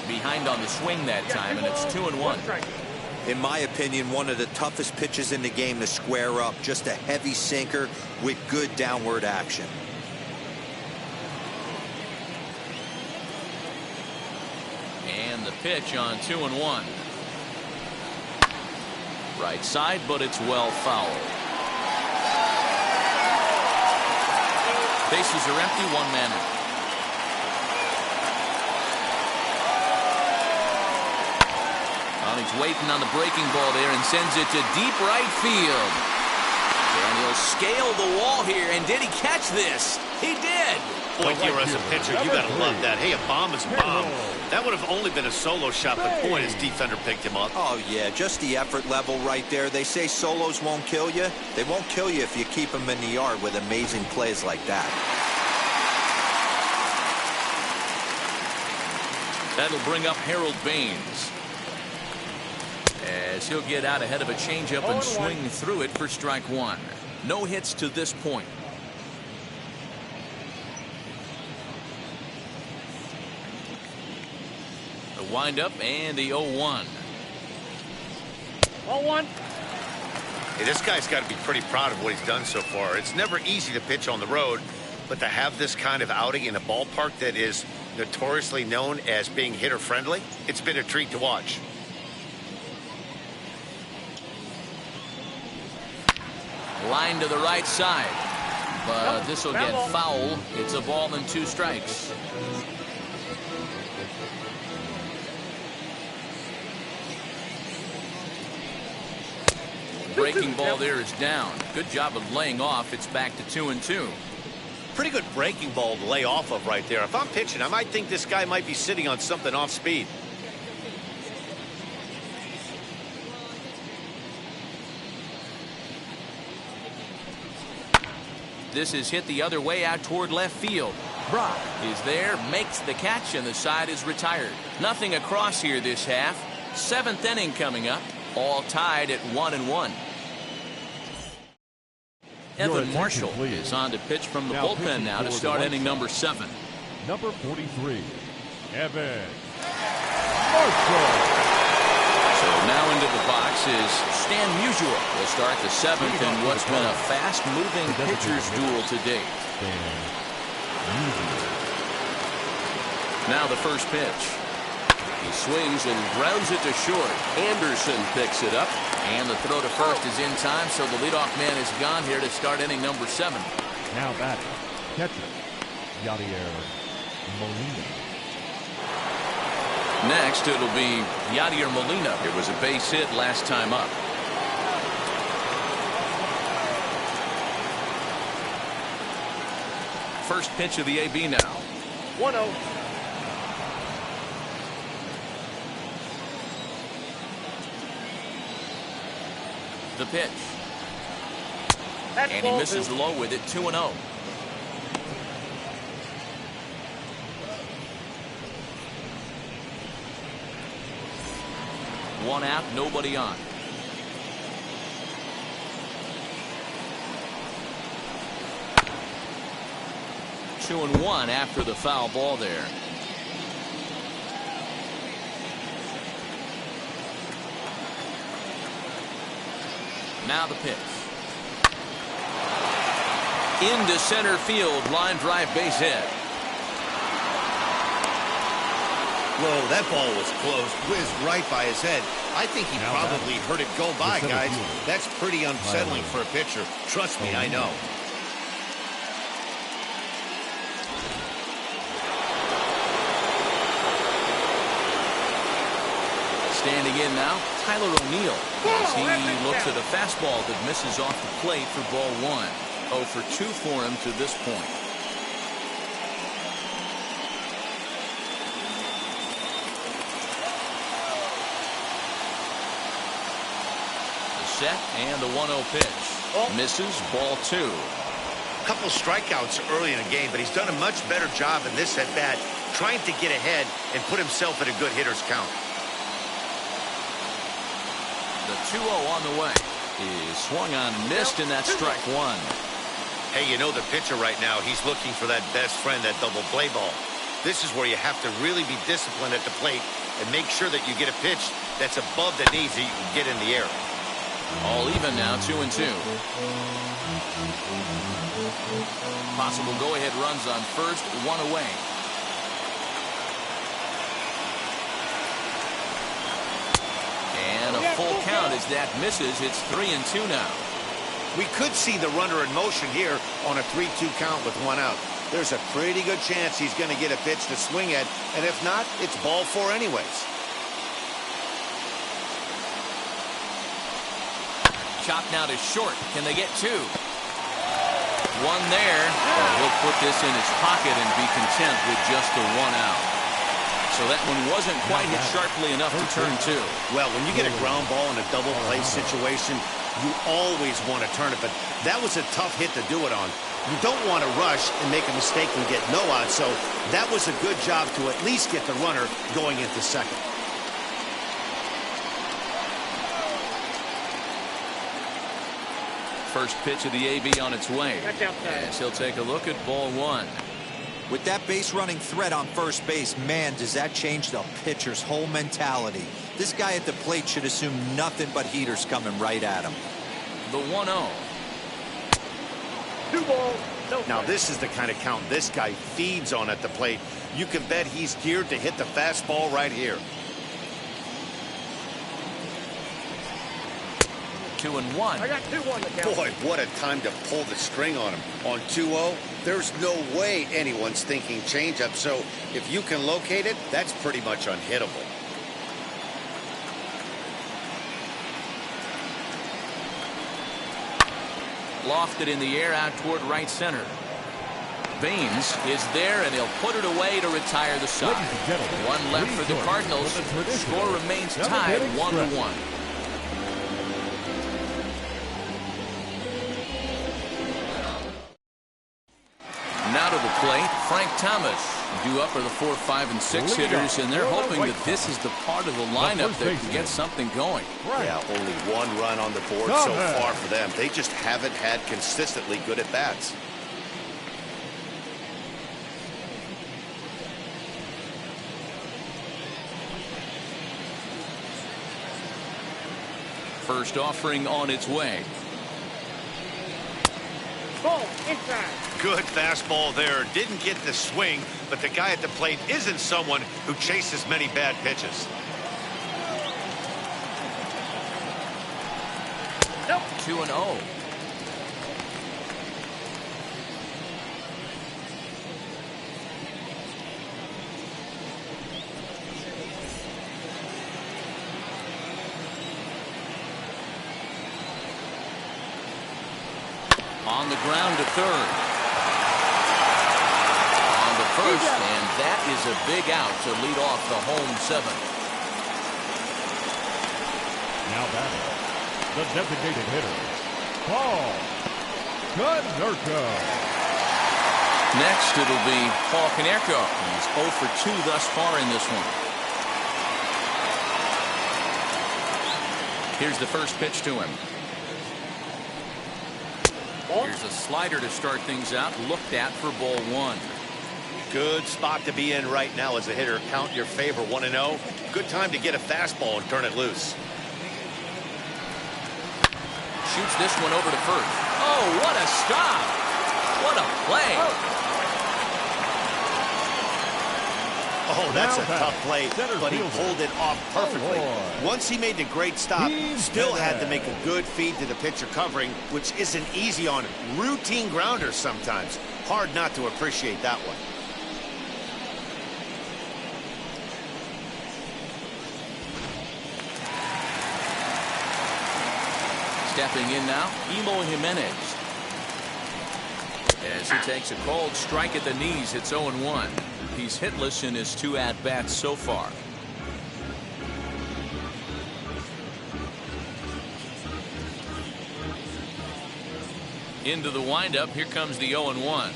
S1: Behind on the swing that time, and it's 2-1.
S3: In my opinion, one of the toughest pitches in the game to square up. Just a heavy sinker with good downward action.
S1: And the pitch on 2-1. Right side, but it's well fouled. Bases are empty, 1 man out. Well, he's waiting on the breaking ball there and sends it to deep right field. And he'll scale the wall here. And did he catch this? He did.
S2: Boy, here as a pitcher, you got to love that. Hey, a bomb is a bomb. That would have only been a solo shot, but boy, his defender picked him up.
S3: Oh, yeah, just the effort level right there. They say solos won't kill you. They won't kill you if you keep them in the yard with amazing plays like that.
S1: That'll bring up Harold Baines, as he'll get out ahead of a changeup and swing through it for strike 1. No hits to this point. The windup and the 0-1.
S4: 0-1.
S2: Hey, this guy's got to be pretty proud of what he's done so far. It's never easy to pitch on the road, but to have this kind of outing in a ballpark that is notoriously known as being hitter-friendly, it's been a treat to watch.
S1: Line to the right side, but this will get foul. It's a ball and 2 strikes. Breaking ball there is down. Good job of laying off. It's back to 2-2.
S2: Pretty good breaking ball to lay off of right there. If I'm pitching, I might think this guy might be sitting on something off speed.
S1: This is hit the other way out toward left field. Brock is there, makes the catch, and the side is retired. Nothing across here this half. 7th inning coming up. All tied at 1-1. Evan Marshall is on to pitch from the bullpen now to start inning number 7.
S5: Number 43, Evan Marshall.
S1: So now into the box is Stan Musial. Will start the 7th in what's been a fast-moving pitcher's duel to date. Now the first pitch. He swings and grounds it to short. Anderson picks it up. And the throw to first is in time, so the leadoff man is gone here to start inning number 7.
S5: Now batting, catcher, Yadier Molina.
S1: Next, it'll be Yadier Molina. It was a base hit last time up. first pitch of the AB now.
S4: 1-0.
S1: The pitch.
S4: That's
S1: And he
S4: ball
S1: misses
S4: 2.
S1: low with it, 2-0. One out, nobody on. Two and one after the foul ball there. Now the pitch. Into center field, line drive, base hit.
S2: Whoa, that ball was close, whizzed right by his head. I think he probably heard it go by, guys. That's pretty unsettling for a pitcher. Trust me, I know.
S1: Standing in now, Tyler O'Neill, as he looks at a fastball that misses off the plate for ball one. 0 for 2 for him to this point. The set and the 1-0 pitch. Misses, ball 2.
S2: A couple strikeouts early in the game, but he's done a much better job in this at-bat, trying to get ahead and put himself in a good hitter's count.
S1: The 2-0 on the way. He swung on and missed, and that's strike one.
S2: Hey, you know the pitcher right now, he's looking for that best friend, that double play ball. This is where you have to really be disciplined at the plate and make sure that you get a pitch that's above the knees that you can get in the air.
S1: All even now, 2-2. Possible go-ahead runs on first, one away. And a full count as that misses. It's 3-2 now.
S2: We could see the runner in motion here on a 3-2 count with one out. There's a pretty good chance he's going to get a pitch to swing at, and if not, it's ball 4 anyways.
S1: Chop now to short. Can they get 2? One there. He'll put this in his pocket and be content with just the 1 out. So that one wasn't quite hit sharply enough to turn 2.
S2: Well, when you get a ground ball in a double play situation, you always want to turn it, but that was a tough hit to do it on. You don't want to rush and make a mistake and get no out, so that was a good job to at least get the runner going into second.
S1: First pitch of the AB on its way. As he'll take a look at ball 1.
S3: With that base running threat on first base, man, does that change the pitcher's whole mentality. This guy at the plate should assume nothing but heaters coming right at him.
S1: The 1-0.
S4: 2 balls, no
S2: Now
S4: strikes.
S2: this is the kind of count this guy feeds on at the plate. You can bet he's geared to hit the fastball right here.
S1: 2-1.
S4: I got 2-1 to count.
S2: Boy, what a time to pull the string on him. On 2-0, there's no way anyone's thinking changeup, so if you can locate it, that's pretty much unhittable.
S1: Lofted in the air out toward right center. Baines is there, and he'll put it away to retire the side. One left for the Cardinals. Score remains tied 1-1. Now to the plate, Frank Thomas. Due up are the 4, 5, and 6 hitters, and they're hoping that this is the part of the lineup that can get something going.
S2: Yeah, only 1 run on the board so far for them. They just haven't had consistently good at-bats.
S1: First offering on its way.
S4: Ball inside.
S2: Good fastball there. Didn't get the swing, but the guy at the plate isn't someone who chases many bad pitches.
S4: Nope.
S1: 2-0. On the ground to third. first, and that is a big out to lead off the home 7th.
S5: Now batting, the designated hitter, Paul Konerko.
S1: Next, it'll be Paul Konerko. He's 0 for 2 thus far in this one. Here's the first pitch to him. Here's a slider to start things out. Looked at for ball 1.
S2: Good spot to be in right now as a hitter. Count your favor, 1-0. Good time to get a fastball and turn it loose.
S1: Shoots this one over to first. Oh, what a stop. What a play.
S2: Oh, that's a tough play, but he pulled it off perfectly. Once he made the great stop, still had to make a good feed to the pitcher covering, which isn't easy on routine grounders sometimes. Hard not to appreciate that one.
S1: Stepping in now, Emo Jimenez. As he takes a cold strike at the knees, it's 0-1. He's hitless in his 2 at-bats so far. Into the windup, here comes the 0-1.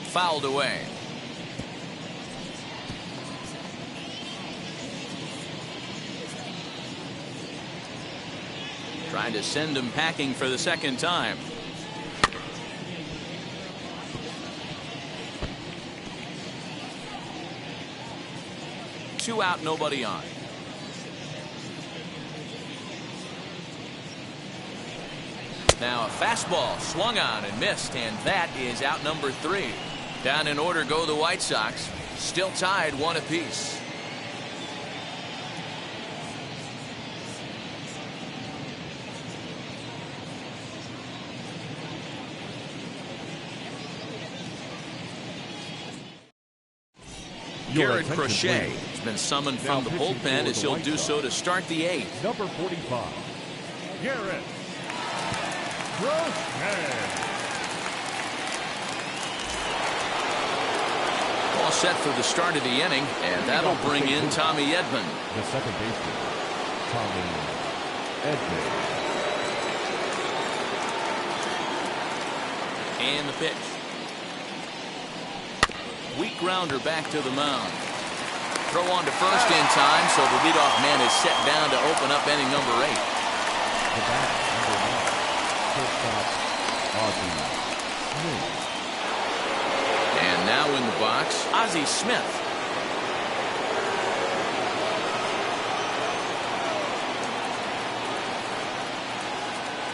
S1: Fouled away. Trying to send him packing for the second time. Two out, nobody on. Now a fastball swung on and missed, and that is out number 3. Down in order go the White Sox. Still tied 1 apiece. Garrett Crochet has been summoned from the bullpen as he'll do so to start the 8th.
S5: Number 45, Garrett Crochet.
S1: All set for the start of the inning, and that'll bring in Tommy Edman.
S5: The second baseman, Tommy Edman.
S1: And the pitch. Weak grounder back to the mound. Throw on to first in time, so the leadoff man is set down to open up inning number 8.
S5: The bat, number 9, shortstop, Ozzie Smith.
S1: And now in the box, Ozzie Smith.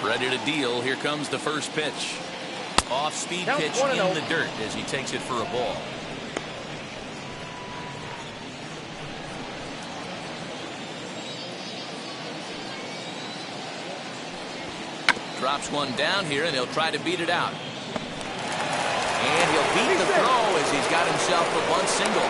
S1: Ready to deal. Here comes the first pitch. Off-speed pitch in the dirt as he takes it for a ball. Drops one down here, and he'll try to beat it out. And he'll beat the throw as he's got himself a bunt single.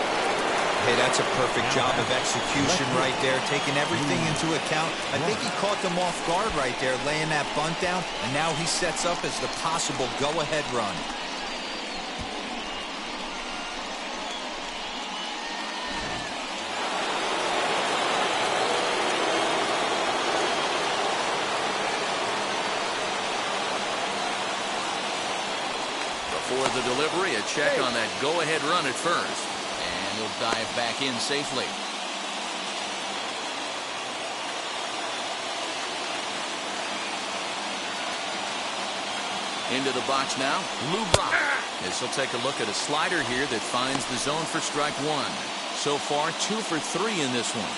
S3: Hey, that's a perfect job of execution right there, taking everything into account. I think he caught them off guard right there, laying that bunt down, and now he sets up as the possible go-ahead run.
S1: Before the delivery, a check on that go-ahead run at first. And he'll dive back in safely. Into the box now, Lou Brock. As he'll take a look at a slider here that finds the zone for strike 1. So far, 2 for 3 in this one.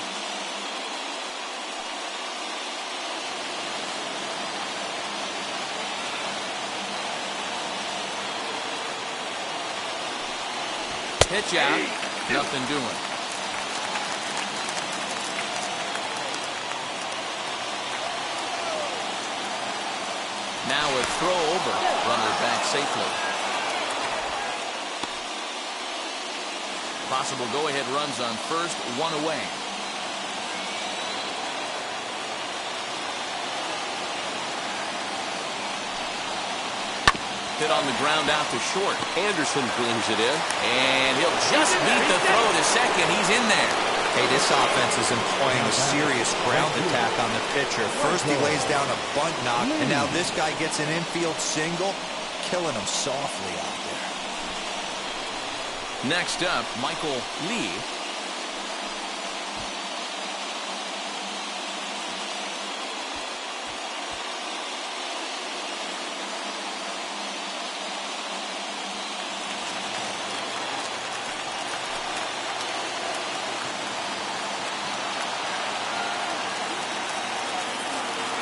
S1: Pitch out, nothing doing. Now a throw over, runner back safely. Possible go-ahead runs on first, 1 away. Hit on the ground out to short.
S6: Anderson brings it in.
S1: And he'll just beat the throw to second. He's in there.
S3: Hey, this offense is employing a serious ground attack on the pitcher. First he lays down a bunt knock, and now this guy gets an infield single, killing him softly out there.
S1: Next up, Michael Lee.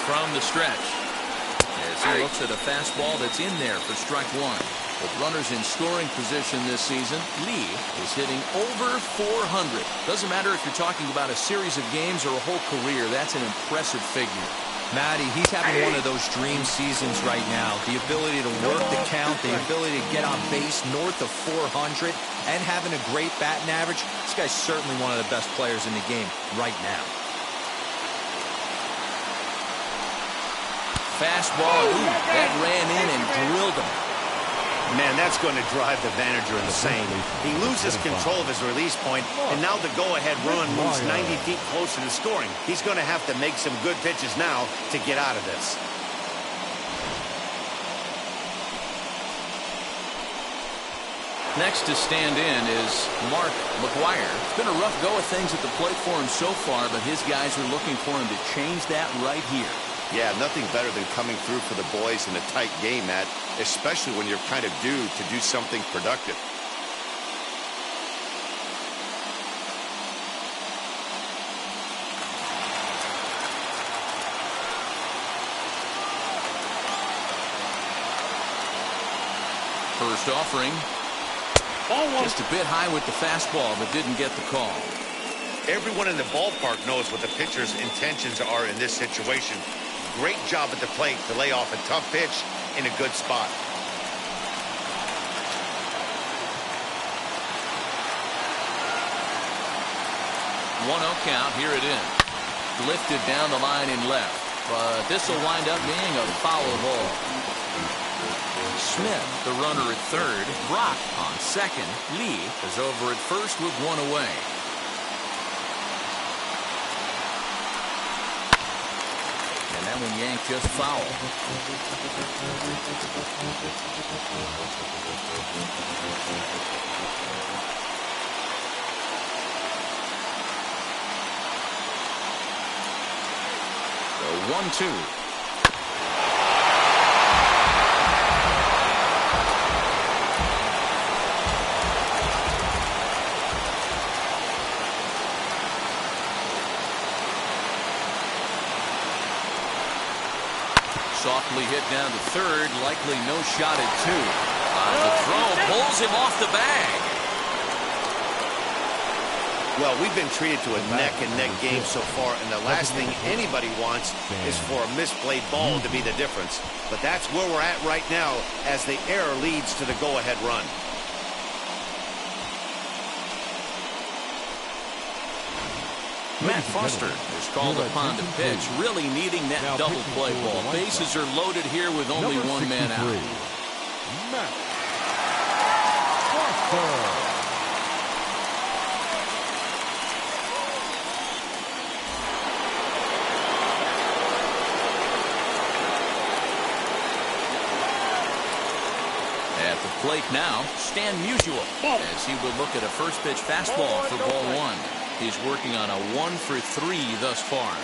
S1: From the stretch, as he looks at a fastball that's in there for strike one. With runners in scoring position this season, Lee is hitting over 400. Doesn't matter if you're talking about a series of games or a whole career, that's an impressive figure.
S3: Matty, he's having one of those dream seasons right now. The ability to work the count, the ability to get on base north of 400, and having a great batting average. This guy's certainly one of the best players in the game right now.
S1: Fastball, that ran in and drilled him.
S2: Man, that's going to drive the manager insane. He loses control of his release point, and now the go-ahead run moves 90 feet closer to scoring. He's going to have to make some good pitches now to get out of this.
S1: Next to stand in is Mark Maguire. It's been a rough go of things at the plate for him so far, but his guys are looking for him to change that right here.
S2: Yeah, nothing better than coming through for the boys in a tight game, Matt, especially when you're kind of due to do something productive.
S1: First offering. Just a bit high with the fastball, but didn't get the call.
S2: Everyone in the ballpark knows what the pitcher's intentions are in this situation. Great job at the plate to lay off a tough pitch in a good spot.
S1: One 0 count. Here it is. Lifted down the line in left, but this will wind up being a foul ball. Smith, the runner at third. Brock on second. Lee is over at first with one away. And that one yanked just foul. So 1-2. Softly hit down to third, likely no shot at two. The throw pulls him off the bag.
S2: Well, we've been treated to a neck-and-neck game so far, and the last thing anybody wants is for a misplayed ball to be the difference. But that's where we're at right now as the error leads to the go-ahead run.
S1: Matt Foster is called upon to pitch, really needing that double play ball. Bases are loaded here with only one man out.
S5: Matt Foster.
S1: At the plate now, Stan Musial, as he will look at a first pitch fastball for ball one. He's working on a 1-for-3 thus far.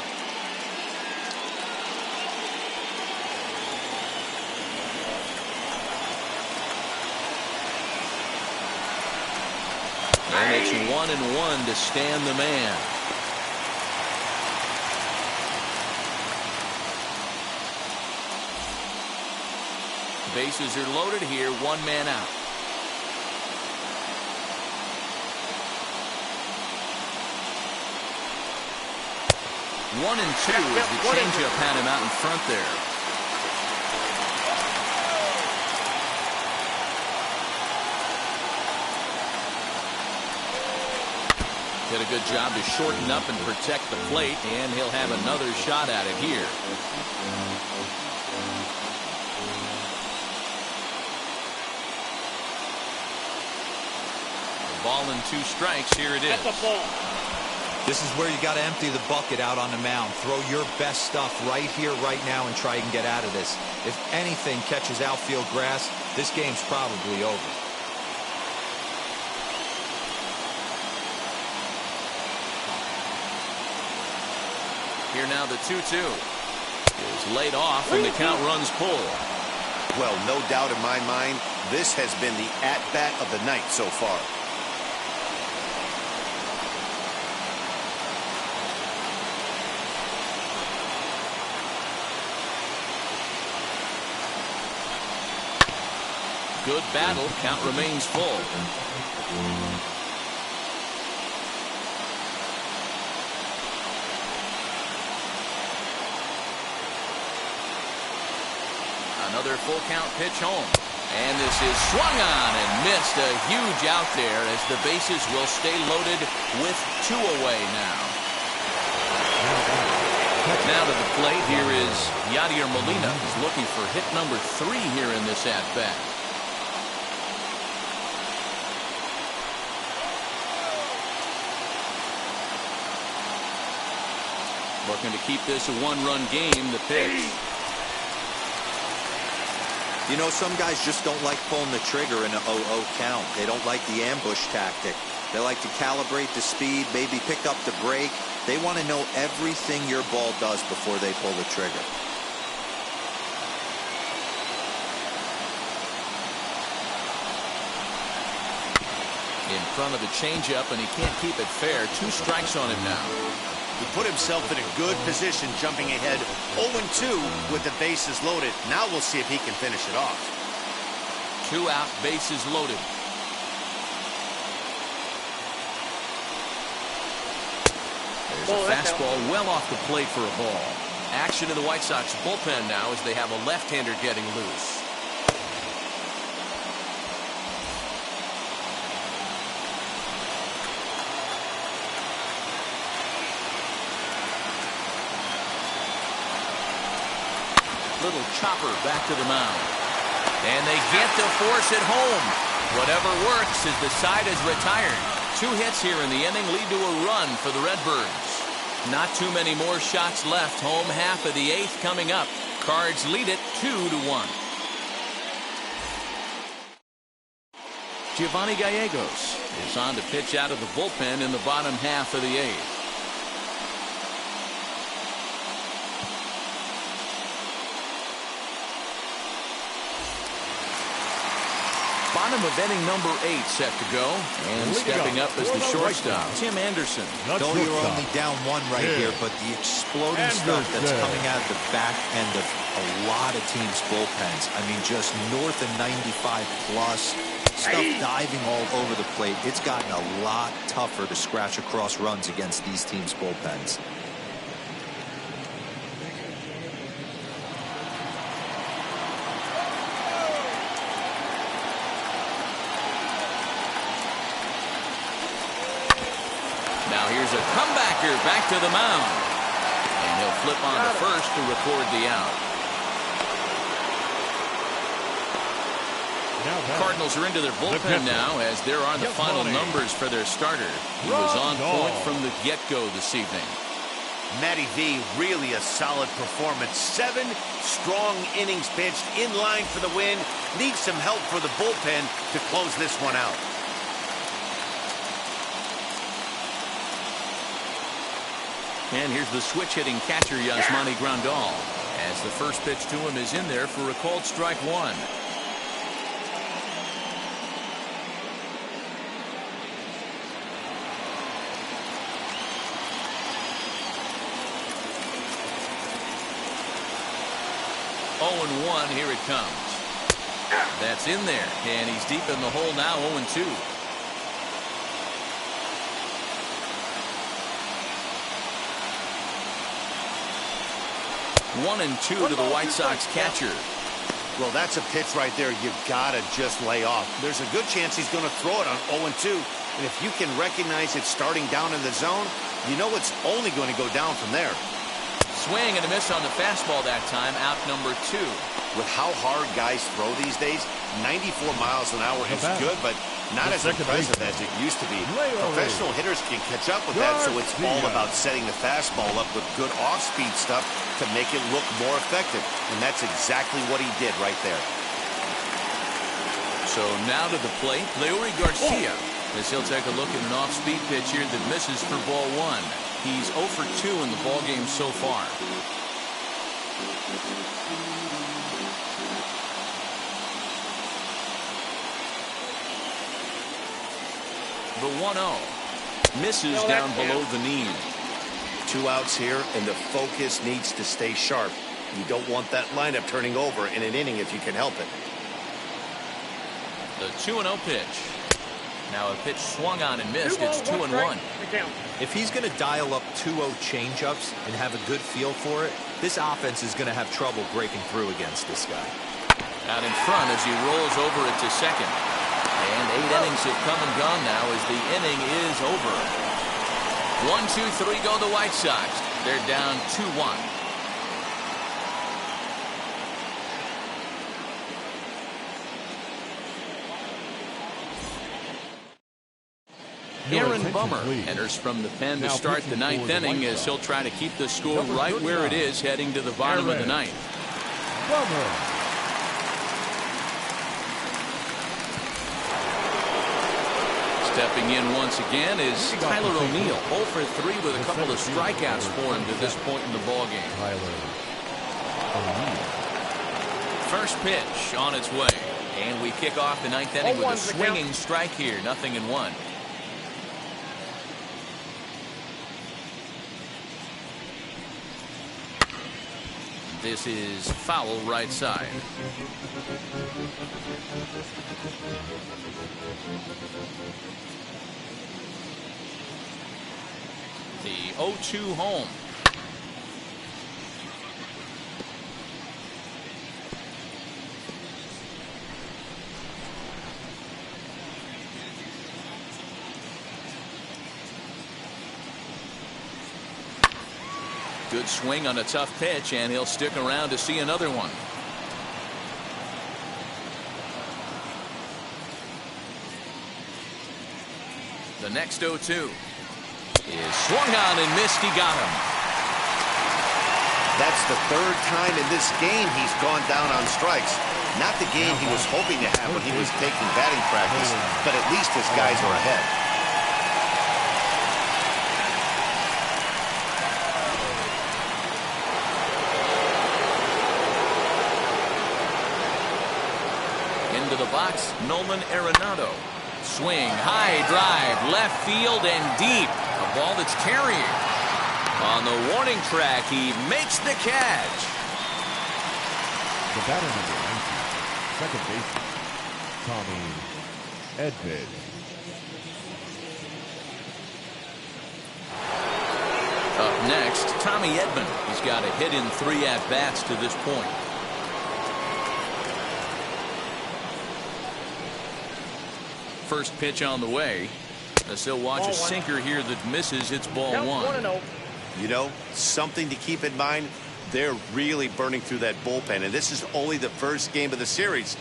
S1: And it's 1-1 to Stan the man. Bases are loaded here, one man out. One and two as the changeup had him out in front there. Did a good job to shorten up and protect the plate, and he'll have another shot at it here. Ball and 2 strikes. Here it is.
S4: That's a ball.
S3: This is where you got to empty the bucket out on the mound. Throw your best stuff right here, right now, and try and get out of this. If anything catches outfield grass, this game's probably over.
S1: Here now the 2-2. Is laid off, and the count runs full.
S2: Well, no doubt in my mind, this has been the at-bat of the night so far.
S1: Good battle. Count remains full. Another full count pitch home. And this is swung on and missed. A huge out there as the bases will stay loaded with 2 away now. Now to the plate. Here is Yadier Molina. He's looking for hit number 3 here in this at-bat. Looking to keep this a 1-run game. The pitch.
S3: You know, some guys just don't like pulling the trigger in an 0-0 count. They don't like the ambush tactic. They like to calibrate the speed, maybe pick up the brake. They want to know everything your ball does before they pull the trigger.
S1: In front of the changeup, and he can't keep it fair. 2 strikes on him now.
S2: He put himself in a good position, jumping ahead 0-2 with the bases loaded. Now we'll see if he can finish it off.
S1: 2 out, bases loaded. There's a fastball well off the plate for a ball. Action in the White Sox bullpen now as they have a left-hander getting loose. Little chopper back to the mound. And they get to force it home. Whatever works as the side is retired. 2 hits here in the inning lead to a run for the Redbirds. Not too many more shots left. Home half of the 8th coming up. Cards lead it 2-1. Giovanni Gallegos is on to pitch out of the bullpen in the bottom half of the 8th. Bottom of inning number 8 set to go. And stepping up as the shortstop, Tim Anderson.
S3: Though you're only down 1 right here, but the exploding stuff that's coming out of the back end of a lot of teams' bullpens. I mean, just north of 95 plus. Stuff diving all over the plate. It's gotten a lot tougher to scratch across runs against these teams' bullpens.
S1: Here's a comebacker back to the mound. And he'll flip on to first to record the out. Cardinals are into their bullpen now as there are the final numbers for their starter. He was on point from the get-go this evening.
S2: Matty V, really a solid performance. 7 strong innings pitched, in line for the win. Needs some help for the bullpen to close this one out.
S1: And here's the switch-hitting catcher, Yasmani Grandal, as the first pitch to him is in there for a called strike 1. Oh, 0-1, here it comes. That's in there, and he's deep in the hole now, 0-2. 1-2 to the White Sox catcher.
S2: Well, that's a pitch right there you've got to just lay off. There's a good chance he's going to throw it on 0-2. And if you can recognize it starting down in the zone, you know it's only going to go down from there.
S1: Swing and a miss on the fastball that time. Out number 2.
S2: With how hard guys throw these days, 94 miles an hour is good, but not as impressive as it used to be. Professional hitters can catch up with that, so it's all about setting the fastball up with good off-speed stuff to make it look more effective. And that's exactly what he did right there.
S1: So now to the plate, Leori Garcia, as he'll take a look at an off-speed pitch here that misses for ball 1. He's 0 for 2 in the ballgame so far. The 1-0 misses down below the knee.
S2: 2 outs here, and the focus needs to stay sharp. You don't want that lineup turning over in an inning if you can help it.
S1: The 2-0 pitch. Now a pitch swung on and missed. It's 2-1.
S3: If he's going to dial up 2-0 changeups and have a good feel for it, this offense is going to have trouble breaking through against this guy.
S1: Out in front as he rolls over it to second. And 8 innings have come and gone now as the inning is over. 1, 2, 3 go the White Sox. They're down 2-1. Aaron Bummer enters from the pen to start the 9th inning as he'll try to keep the score right where it is heading to the bottom of the 9th. Stepping in once again is Tyler O'Neill. 0 for 3 with a couple of strikeouts for him to this point in the ballgame. First pitch on its way. And we kick off the 9th inning with a swinging strike here. 0-1. This is foul right side. The 0-2 home. Good swing on a tough pitch, and he'll stick around to see another one. The next 0-2 is swung on and missed. He got him.
S2: That's the 3rd time in this game he's gone down on strikes. Not the game he was hoping to have when he was taking batting practice, but at least his guys are ahead.
S1: Into the box, Nolan Arenado. Swing, high drive, left field and deep. A ball that's carrying. On the warning track, he makes the catch.
S5: The batter number 19, second baseman, Tommy Edman.
S1: Up next, Tommy Edman. He's got a hit in 3 at-bats to this point. First pitch on the way. As he'll watch a sinker here that misses. It's ball 1.
S2: You know, something to keep in mind, they're really burning through that bullpen, and this is only the first game of the series.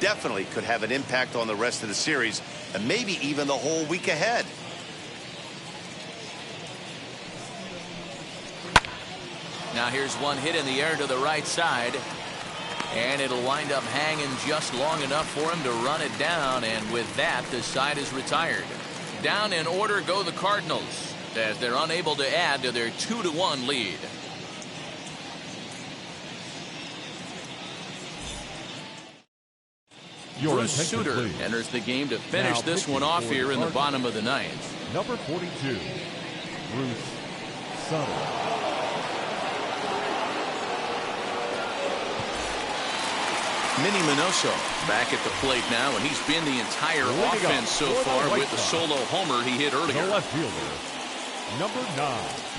S2: Definitely could have an impact on the rest of the series, and maybe even the whole week ahead.
S1: Now here's one hit in the air to the right side. And it'll wind up hanging just long enough for him to run it down. And with that, the side is retired. Down in order go the Cardinals as they're unable to add to their 2-1 lead. Bruce Sutter enters the game to finish this one off here in the bottom of the 9th.
S5: Number 42, Bruce Sutter.
S1: Minnie Minoso back at the plate now, and he's been the entire offense so far with the solo homer he hit earlier.
S5: The left fielder, number 9.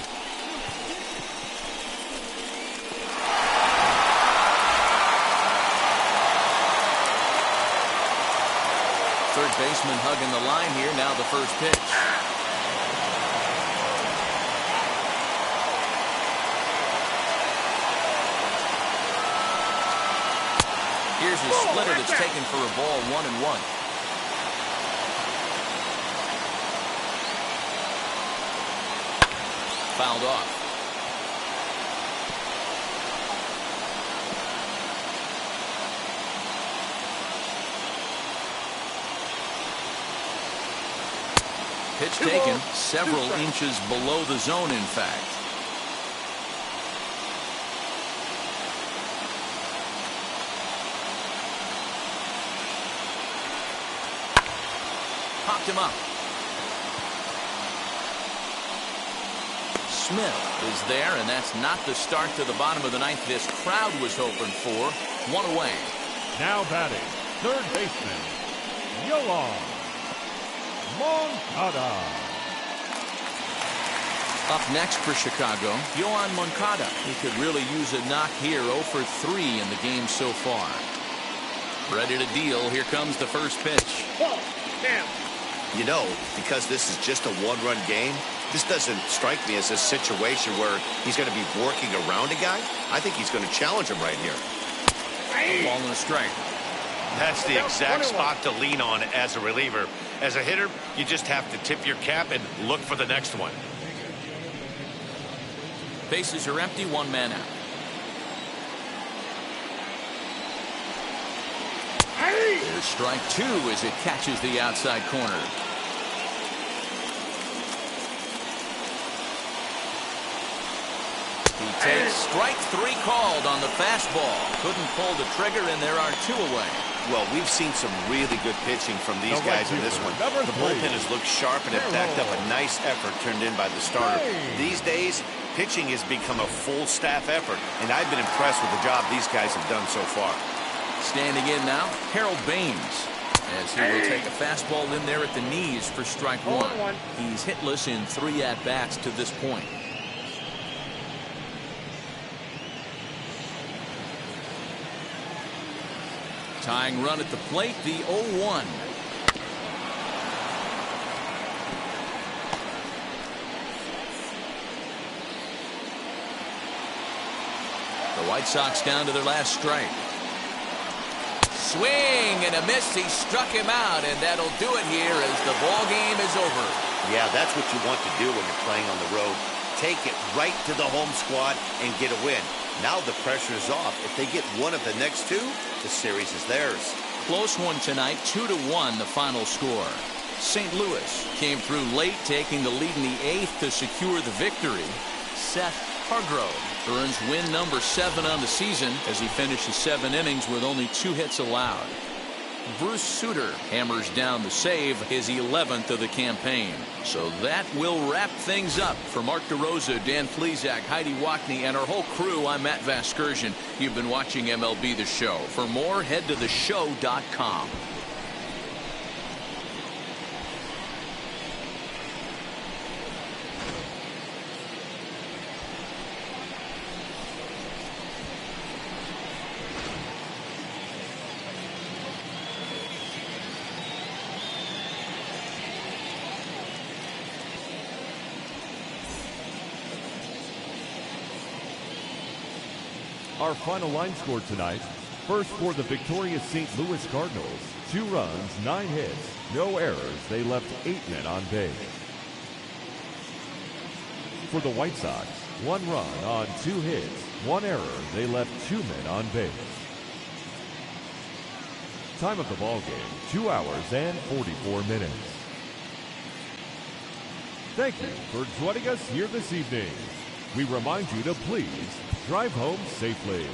S1: Third baseman hugging the line here. Now the first pitch. Here's a splitter that's taken for a ball, 1-1. Fouled off. Pitch taken several inches below the zone, in fact. Popped him up. Smith is there, and that's not the start to the bottom of the ninth this crowd was hoping for. One away.
S5: Now batting, third baseman, Johann Moncada.
S1: Up next for Chicago, Johann Moncada. He could really use a knock here, 0 for 3 in the game so far. Ready to deal. Here comes the first pitch.
S4: Ball. Down.
S2: You know, because this is just a one-run game, this doesn't strike me as a situation where he's going to be working around a guy. I think he's going to challenge him right here.
S1: Ball and a strike.
S2: That's the exact spot to lean on as a reliever. As a hitter, you just have to tip your cap and look for the next one.
S1: Bases are empty, one man out. There's strike 2 as it catches the outside corner. He takes strike 3 called on the fastball. Couldn't pull the trigger, and there are 2 away.
S2: Well, we've seen some really good pitching from these guys in this one. The bullpen has looked sharp and it backed up a nice effort turned in by the starter. These days, pitching has become a full staff effort, and I've been impressed with the job these guys have done so far.
S1: Standing in now, Harold Baines, as he will take a fastball in there at the knees for strike 1. He's hitless in 3 at-bats to this point. Tying run at the plate, the 0-1. The White Sox down to their last strike. Swing and a miss. He struck him out, and that'll do it here as the ball game is over.
S2: Yeah, that's what you want to do when you're playing on the road. Take it right to the home squad and get a win. Now the pressure is off. If they get one of the next 2, the series is theirs.
S1: Close one tonight, 2-1 the final score. St. Louis came through late, taking the lead in the 8th to secure the victory. Seth Hargrove earns win number 7 on the season as he finishes 7 innings with only 2 hits allowed. Bruce Sutter hammers down the save, his 11th of the campaign. So that will wrap things up. For Mark DeRosa, Dan Plesac, Heidi Wackney, and our whole crew, I'm Matt Vasgersian. You've been watching MLB The Show. For more, head to theshow.com.
S5: Our final line score tonight. First for the victorious St. Louis Cardinals. 2 runs, 9 hits, no errors. They left 8 men on base. For the White Sox, 1 run on 2 hits, 1 error. They left 2 men on base. Time of the ball game, 2 hours and 44 minutes. Thank you for joining us here this evening. We remind you to please drive home safely.